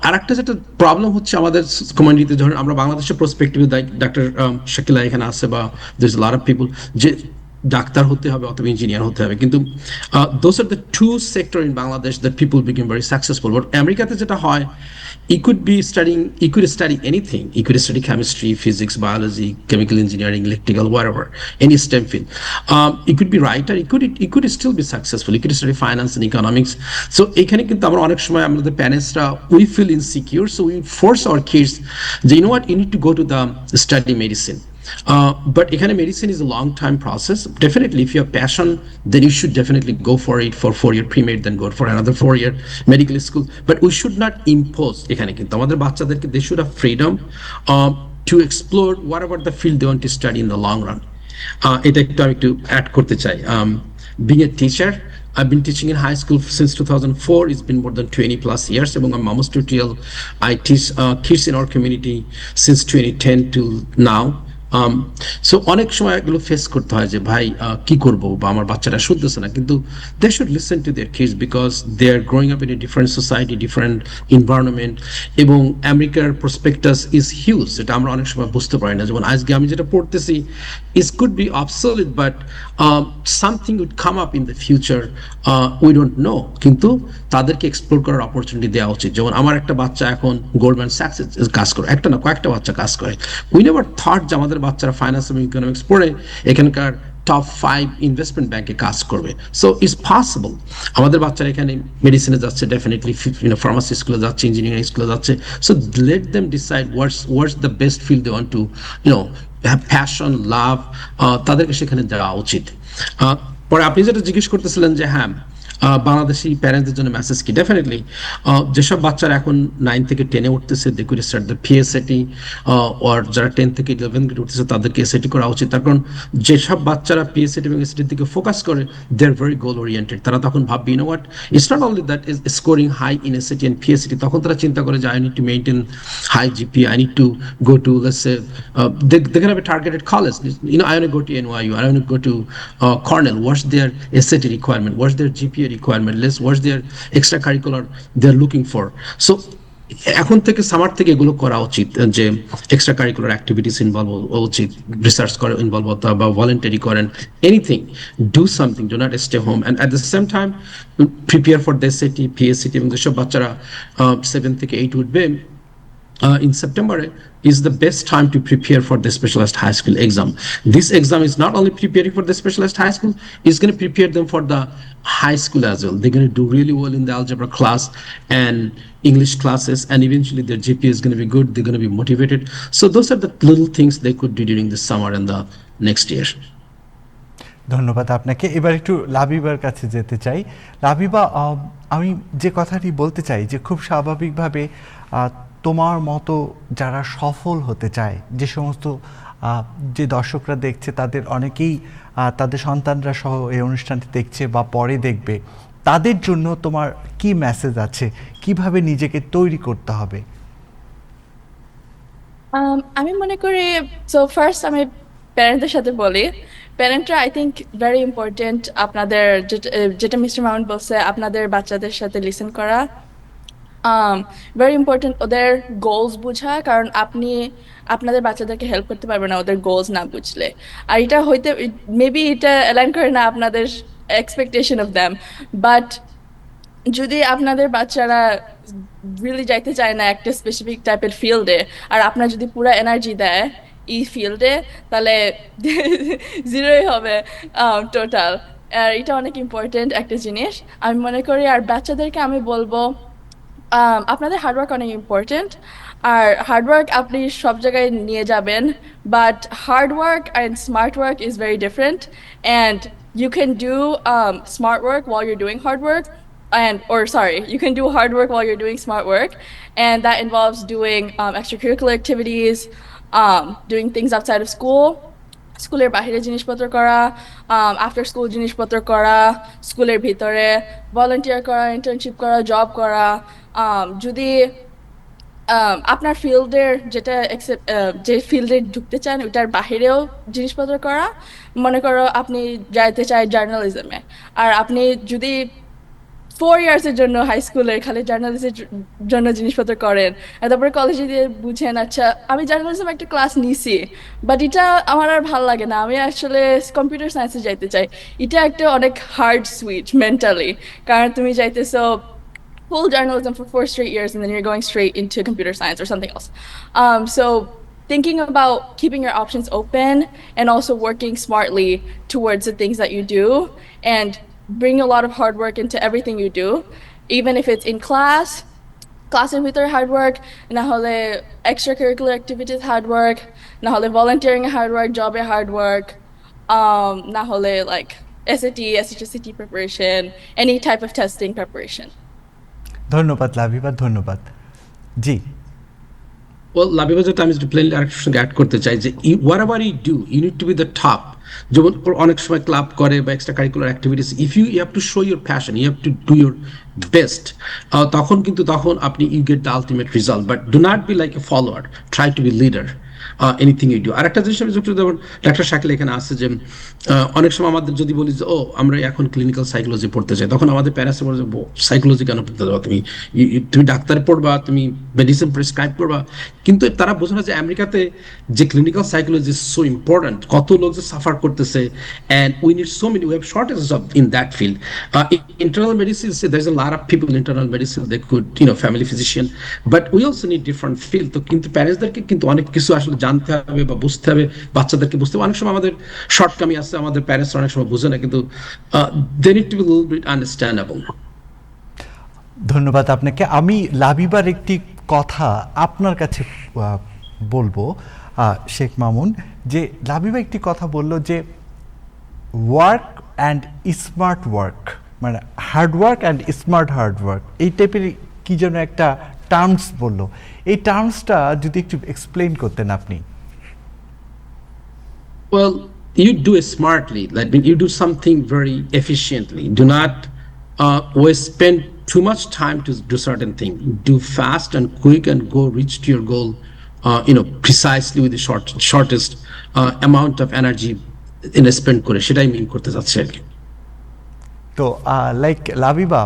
আর একটা যেটা প্রবলেম হচ্ছে আমাদের কমিউনিটিতে, ধরেন আমরা বাংলাদেশের প্রসপেক্টিভে ডাক্তার শাকিলা এখানে আছে, বা there's a lot of people যে ডাক্তার হতে হবে অথবা ইঞ্জিনিয়ার হতে হবে, কিন্তু those are the two sector in Bangladesh that people become very successful. But আমেরিকাতে যেটা হয়, you could study anything. You could study chemistry, physics, biology, chemical engineering, electrical, whatever, any STEM field. You could be writer, you could still be successful. You could study finance and economics. So এখানে কিন্তু আমরা অনেক সময় আমাদের প্যারেন্টসরা we feel insecure, so we force our kids, you know what, you need to go to the study medicine. But ekhane medicine is a long time process. Definitely if you have passion, then you should definitely go for it for 4-year pre-med, then go for another 4-year medical school. But we should not impose. Ekhane kintu amader bachchaderke they should have freedom to explore whatever the field they want to study in the long run. Eta ekটু ami ekটু add korte chai. Being a teacher, I've been teaching in high school since 2004. It's been more than 20 plus years. Among Mamos tutorial, I teach kids in our community since 2010 till now. So অনেক সময় এগুলো face করতে হয় যে ভাই কি করব, বা আমার বাচ্চারা শুনতেছে না, কিন্তু they should listen to their kids because they are growing up in a different society, different environment, এবং আমেরিকার prospectus is huge, যেটা আমরা অনেক সময় বুঝতে পারি না। যেমন আজকে আমি যেটা পড়তেছি it could be obsolete, but something would come up in the future, we don't know, কিন্তু তাদেরকে এক্সপ্লোর করার অপরচুনিটি দেওয়া উচিত। যেমন আমার একটা বাচ্চা এখন গোল্ডম্যান স্যাক্স কাজ করে, একটা না কয়েকটা বাচ্চা কাজ করে। উই নেভার থট যে আমাদের বাচ্চারা ফাইন্যান্স এবং ইকোনমিক্স পড়ে এখানকার টপ 5 ইনভেস্টমেন্ট ব্যাংকে কাজ করবে। So it's possible. আমাদের বাচ্চারা এখানে মেডিসিনে যাচ্ছে, ডেফিনেটলি ফার্মাসি স্কুলে যাচ্ছে, ইঞ্জিনিয়ারিং স্কুলে যাচ্ছে। So let them decide what's the best field they want to have passion, love, তাদেরকে সেখানে দেওয়া উচিত। পরে আপনি যেটা জিজ্ঞেস করতেছিলেন যে হ্যাঁ বাংলাদেশি প্যারেন্টসদের জন্য মেসেজ কি? ডেফিনেটলি যেসব বাচ্চারা এখন 9 থেকে 10-এ উঠতেছে, দে কুড স্টার্ট দ্য পিএসএটি, আর যারা 10 থেকে 11 গ্রেড উঠতেছে তাদেরকে এসএটি করা উচিত। তার কারণ যেসব বাচ্চারা পিএসএটি এবং এসএটির দিকে ফোকাস করে, দে আর ভেরি গোল ওরিয়েন্টেড। তারা তখন ভাববে, you know what, it's not only that is scoring high in SAT and PSAT. তখন তারা চিন্তা করে যে I need to maintain high GP, I need to go to, let's say, they can have a targeted college. You know, I want to go to NYU, I want to go to Cornell. What's their SAT requirement? What's their GPA requirement? What's their extracurricular they're looking for? So এখন থেকে summer থেকে এগুলো করা উচিত, যে extra curricular activities involve উচিত, research করে involve হতে বা ভলেন্টারি করেন, anything, do something, do not stay home, and at the same time prepare for the SAT, PSCT. এবং যেসব বাচ্চারা 7 থেকে 8 উঠবে in September is the best time to prepare for the specialized high school exam. This exam is not only preparing for the specialized high school, it's going to prepare them for the high school as well. They're going to do really well in the algebra class and English classes, and eventually their GPA is going to be good. They're going to be motivated. So those are the little things they could do during the summer and the next year. ধন্যবাদ আপনাকে। এবার একটু লাবিবার কাছে যেতে চাই। লাবিবা, আমি যে কথাটি বলতে চাই যে খুব স্বাভাবিকভাবে তোমার মতো যারা সফল হতে চায়, যে সমস্ত যে দর্শকরা দেখছে তাদের অনেকেই তাদের সন্তানরা সহ এই অনুষ্ঠানটি দেখছে বা পরে দেখবে, তাদের জন্য তোমার কি মেসেজ আছে, কিভাবে নিজেকে তৈরি করতে হবে? আমি মনে করি, সো ফার্স্ট আমি প্যারেন্টদের সাথে বলি, প্যারেন্টরা আই থিঙ্ক ভেরি ইম্পর্টেন্ট। আপনাদের যেটা মিস্টার মাউন্ট বলছে, আপনাদের বাচ্চাদের সাথে লিসেন করা, ভেরি ইম্পর্টেন্ট। ওদের গোলস বোঝা, কারণ আপনি আপনাদের বাচ্চাদেরকে হেল্প করতে পারবেন না ওদের গোলস না বুঝলে। আর এটা হইতে মেবি এটা অ্যালাইন করে না আপনাদের এক্সপেকটেশন অফ দ্যাম, বাট যদি আপনাদের বাচ্চারা রিয়েলি যাইতে চায় না একটা স্পেসিফিক টাইপের ফিল্ডে, আর আপনার যদি পুরো এনার্জি দেয় এই ফিল্ডে, তাহলে জিরোই হবে টোটাল। আর এটা অনেক ইম্পর্টেন্ট একটা জিনিস আমি মনে করি। আর বাচ্চাদেরকে আমি বলবো, আপনাদের হার্ডওয়ার্ক অনেক ইম্পর্টেন্ট, আর হার্ডওয়ার্ক আপনি সব জায়গায় নিয়ে যাবেন, but hard work and smart work is very different, and you can do smart work while you're doing hard work, you can do hard work while you're doing smart work, and that involves doing extracurricular activities, doing things outside of school, স্কুলের বাইরে জিনিসপত্র করা, after school জিনিসপত্র করা, স্কুলের ভিতরে volunteer করা, internship করা, জব করা। যদি আপনার ফিল্ডের যে ফিল্ডে ঢুকতে চান ওটার বাহিরেও জিনিসপত্র করা, মনে করো আপনি যাইতে চাই জার্নালিজমে, আর আপনি যদি 4 ইয়ার্সের জন্য হাই স্কুলের খালি জার্নালিজমের জন্য জিনিসপত্র করেন, আর তারপরে কলেজে দিয়ে বুঝেন আচ্ছা আমি জার্নালিজম একটা ক্লাস নিছি, বাট এটা আমার আর ভালো লাগে না, আমি আসলে কম্পিউটার সায়েন্সে যাইতে চাই। এটা একটা অনেক হার্ড সুইচ মেন্টালি, কারণ তুমি যাইতেছো full journalism for 4 straight years and then you're going straight into computer science or something else. So thinking about keeping your options open and also working smartly towards the things that you do, and bring a lot of hard work into everything you do, even if it's in classের ভিতরে hard work, না হলে extracurricular activities hard work, না হলে volunteering hard work, job hard work, না হলে like SAT, SHSCT preparation, any type of testing preparation. ধন্যবাদ লাবিবা, ধন্যবাদ। জি, Well, Labiba, যেটা আমি একটু প্লেনলি আরেকটার সঙ্গে অ্যাড করতে চাই যে whatever you do, you need to be the top. যেমন অনেক সময় ক্লাব করে বা extra curricular activities, if you have to show your passion, you have to do your best, তখন আপনি you get the ultimate result, but do not be like a follower, try to be leader anything you do. আর একটা জিনিস আমি যুক্ত, যেমন doctor Shakil এখানে আসছে যে অনেক সময় আমাদের যদি বলি যে আমরা এখন ক্লিনিক্যাল সাইকোলজি পড়তে চাই, তখন আমাদের প্যারেন্টস বলে যে সাইকোলজি কেন পড়তে যাবো, তুমি ডাক্তার পড়বা, তুমি মেডিসিন প্রেসক্রাইব করবা, কিন্তু তারা বোঝে না যে আমেরিকাতে যে clinical psychology is so important, কত লোক যে সাফার করতেছে, and we need so many, we have shortages of in that field. Internal medicine, there's a lot of people in internal medicine, they could, family physician, but we also need different field. তো কিন্তু প্যারেন্টসদেরকে কিন্তু অনেক কিছু আসলে জানতে হবে বা বুঝতে হবে, বাচ্চাদেরকে বুঝতে হবে। অনেক সময় আমাদের শর্টকামি আছে, আমাদের প্যারেন্টস অনেক সময় বুঝে না, কিন্তু they need to be a little bit understandable. ধন্যবাদ আপনাকে। আমি লাবিবার একটি কথা আপনার কাছে বলবো, শেখ মামুন, যে লাবিবা একটি কথা বলল যে ওয়ার্ক অ্যান্ড স্মার্ট ওয়ার্ক, মানে হার্ডওয়ার্ক অ্যান্ড স্মার্ট হার্ডওয়ার্ক এই টাইপের কি যেন একটা টার্মস বললো, এই টার্মসটা যদি একটু এক্সপ্লেইন করতেন আপনি। Well, you do it smartly. Like when you do something very efficiently. Do not always spend too much time to do certain thing. Do fast and quick and go reach to your goal. Precisely with the shortest amount of energy in a spend করে সেটাই মিন করতে যাচ্ছে আর কি। তো like Labiba,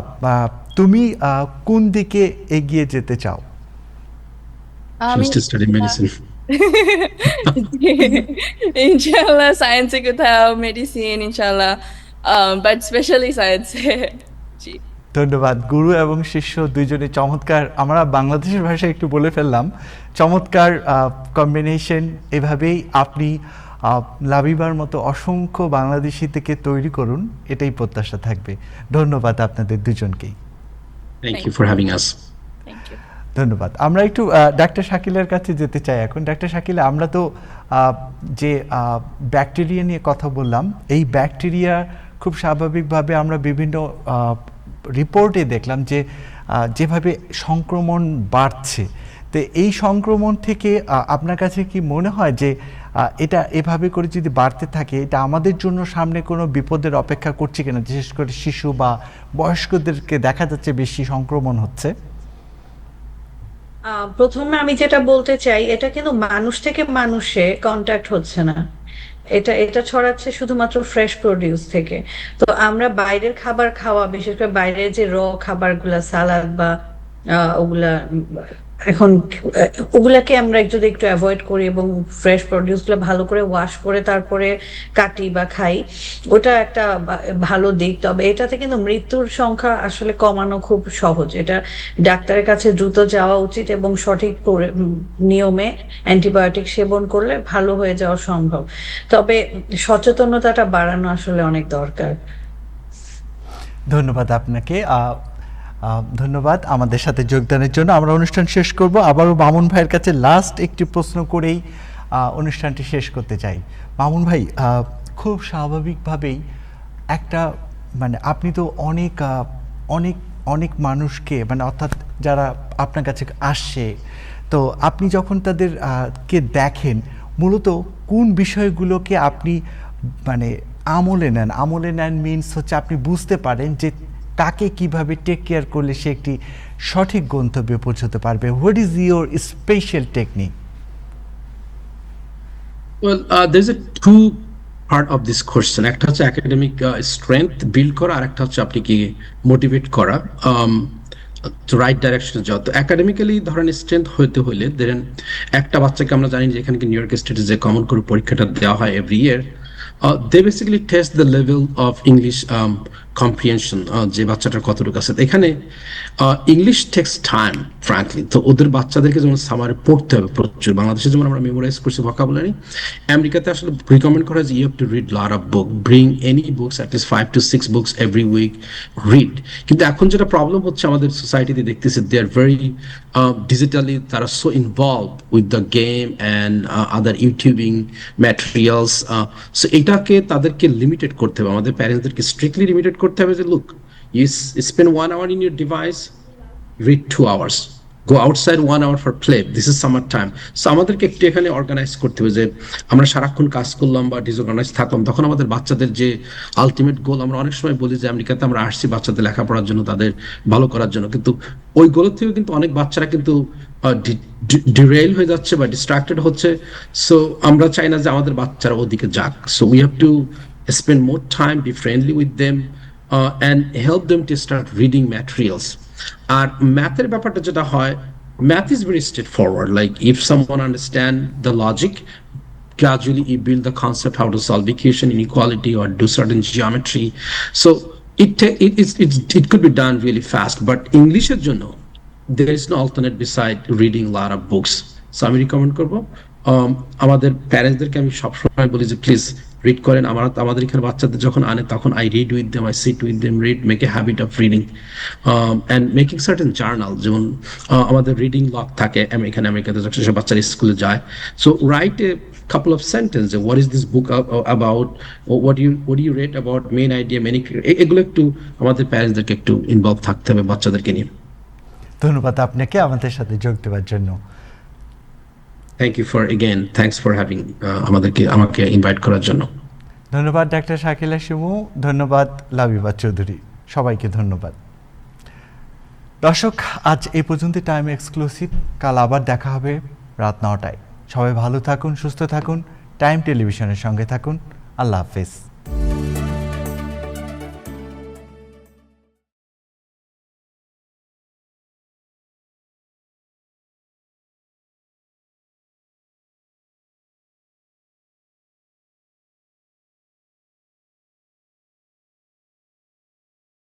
তুমি কোন দিকে এগিয়ে যেতে চাও? আমি She study medicine. ইনশাল্লাহ সায়েন্সে কোথাও, মেডিসিন ইনশাল্লাহ, বাট স্পেশালি সায়েন্সে। জি ধন্যবাদ। গুরু এবং শিষ্য দুইজনে চমৎকার, আমরা বাংলাদেশের ভাষায় একটু বলে ফেললাম, চমৎকার কম্বিনেশন। এভাবেই আপনি লাবিবার মতো অসংখ্য বাংলাদেশি থেকে তৈরি করুন, এটাই প্রত্যাশা থাকবে। ধন্যবাদ আপনাদের দুজনকেই। Thank you for having us. Thank you. ধন্যবাদ। আমরা একটু ডাক্তার শাকিলের কাছে যেতে চাই এখন। ডাক্তার শাকিল, আমরা তো যে ব্যাকটেরিয়া নিয়ে কথা বললাম, এই ব্যাকটেরিয়া খুব স্বাভাবিকভাবে আমরা বিভিন্ন রিপোর্টে দেখলাম যে যেভাবে সংক্রমণ বাড়ছে, তো এই সংক্রমণ থেকে আপনার কাছে কি মনে হয় যে এটা এভাবে করে যদি বাড়তে থাকে, এটা আমাদের জন্য সামনে কোনো বিপদের অপেক্ষা করছে কিনা? বিশেষ করে শিশু বা বয়স্কদেরকে দেখা যাচ্ছে বেশি সংক্রমণ হচ্ছে। প্রথমে আমি যেটা বলতে চাই, এটা কিন্তু মানুষ থেকে মানুষে কন্ট্যাক্ট হচ্ছে না, এটা ছড়াচ্ছে শুধুমাত্র ফ্রেশ প্রোডিউস থেকে। তো আমরা বাইরের খাবার খাওয়া, বিশেষ করে বাইরের যে খাবারগুলা, সালাদ বা ওগুলা, এখন ওগুলাকে আমরা যদি একটু অ্যাভয়েড করি এবং ফ্রেশ প্রোডিউসগুলো ভালো করে ওয়াশ করে তারপরে কাটি বা খাই, ওটা একটা ভালো দিক। তবে এটাতে কিন্তু মৃত্যুর সংখ্যা আসলে কমানো খুব সহজ। এটা ডাক্তারের কাছে দ্রুত যাওয়া উচিত এবং সঠিক নিয়মে অ্যান্টিবায়োটিক সেবন করলে ভালো হয়ে যাওয়া সম্ভব। তবে সচেতনতাটা বাড়ানো আসলে অনেক দরকার। ধন্যবাদ আপনাকে, ধন্যবাদ আমাদের সাথে যোগদানের জন্য। আমরা অনুষ্ঠান শেষ করব, আবারও মামুন ভাইয়ের কাছে লাস্ট একটি প্রশ্ন করেই অনুষ্ঠানটি শেষ করতে চাই। মামুন ভাই, খুব স্বাভাবিকভাবেই একটা মানে আপনি তো অনেক অনেক অনেক মানুষকে, মানে অর্থাৎ যারা আপনার কাছে আসছে, তো আপনি যখন তাদের কে দেখেন, মূলত কোন বিষয়গুলোকে আপনি মানে আমলে নেন মিনস হচ্ছে আপনি বুঝতে পারেন যে তাকে কিভাবে টেক কেয়ার করলে সে একটি সঠিক গন্তব্যে পৌঁছতে পারবে। What is your special technique? Well, there's a two part of this question. একটা হচ্ছে academic strength build করা, আর একটা হচ্ছে আপনি কি মোটিভেট করা তো রাইট ডাইরেকশনে যাওয়া। তো একাডেমিক্যালি ধরেন স্ট্রেংথ হইতে হলে ধরেন একটা বাচ্চাকে আমরা জানি যে এখানে নিউ ইয়র্ক স্টেটে যে কমন করে পরীক্ষাটা দেওয়া হয় every year, they basically test the level of English comprehension, যে বাচ্চাটার কতটুকু আছে। এখানে ইংলিশ টেক্স টাইম ফ্রাঙ্কলি। তো ওদের বাচ্চাদেরকে যেমন সামারে পড়তে হবে প্রচুর, বাংলাদেশে যেমন আমরা মেমোরাইজ করছি ভোকাবুলারি, আমেরিকাতে আসলে রিকমেন্ড করা হয় যে you have to read lot of book, bring any books at least 5 to 6 books every week, read. কিন্তু এখন যেটা প্রবলেম হচ্ছে আমাদের সোসাইটিতে দেখতেছি, দে আর ভেরি ডিজিটালি, তারা so involve with the game and other YouTubing materials. So এটাকে তাদেরকে লিমিটেড করতে হবে, আমাদের প্যারেন্টসদেরকে স্ট্রিক্টলি লিমিটেড করতে হবে যে look, you spend 1 hour in your device, read 2 hours, go outside 1 hour for play, this is summer time. So আমাদেরকে একটু এখানে অর্গানাইজ করতে হবে যে আমরা সারাক্ষণ কাজ করলাম বা ডিসঅর্গানাইজ থাকলাম, তখন আমাদের বাচ্চাদের যে আলটিমেট গোল, আমরা অনেক সময় বলি যে আমেরিকাতে আমরা আসছি বাচ্চাদের লেখাপড়ার জন্য, তাদের ভালো করার জন্য, কিন্তু ওই গোলের থেকে কিন্তু অনেক বাচ্চারা কিন্তু ডিরেইল হয়ে যাচ্ছে বা ডিস্ট্রাক্টেড হচ্ছে। সো আমরা চাই না যে আমাদের বাচ্চারা ওদিকে যাক। So we have to spend more time, be friendly with them, and help them to start reading materials. আর ম্যাথের ব্যাপারটা যেটা হয়, math is very straightforward. Like if someone understand the logic, gradually you build the concept how to solve equation, inequality, or do certain geometry. So it could be done really fast. But English এর জন্য there is no alternate beside reading a lot of books. So আমি recommend করবো আমাদের প্যারেন্টসদেরকে, আমি সবসময় বলি যে please read করেন। আমাদের এখানে বাচ্চাদের যখন আনে তখন I read with them, I sit with them, read, make a habit of reading and making certain journal. যেমন আমাদের রিডিং লগ থাকে এখানে আমেরিকাতে যখন সব বাচ্চারা স্কুলে যায়। So write a couple of sentences. What is this book about? Or what do you read about main idea, এগুলো একটু আমাদের প্যারেন্টসদেরকে একটু ইনভলভ থাকতে হবে বাচ্চাদেরকে নিয়ে। ধন্যবাদ আপনাকে আমাদের সাথে যোগ দেওয়ার জন্য। Thanks for having আমাকে ইনভাইট করার জন্য। ধন্যবাদ ডাক্তার শাকিলা শিমু, ধন্যবাদ লাবিবা চৌধুরী, সবাইকে ধন্যবাদ। দর্শক, আজ এই পর্যন্ত টাইম এক্সক্লুসিভ। কাল আবার দেখা হবে রাত 9টায়। সবাই ভালো থাকুন, সুস্থ থাকুন, টাইম টেলিভিশনের সঙ্গে থাকুন। আল্লাহ হাফেজ।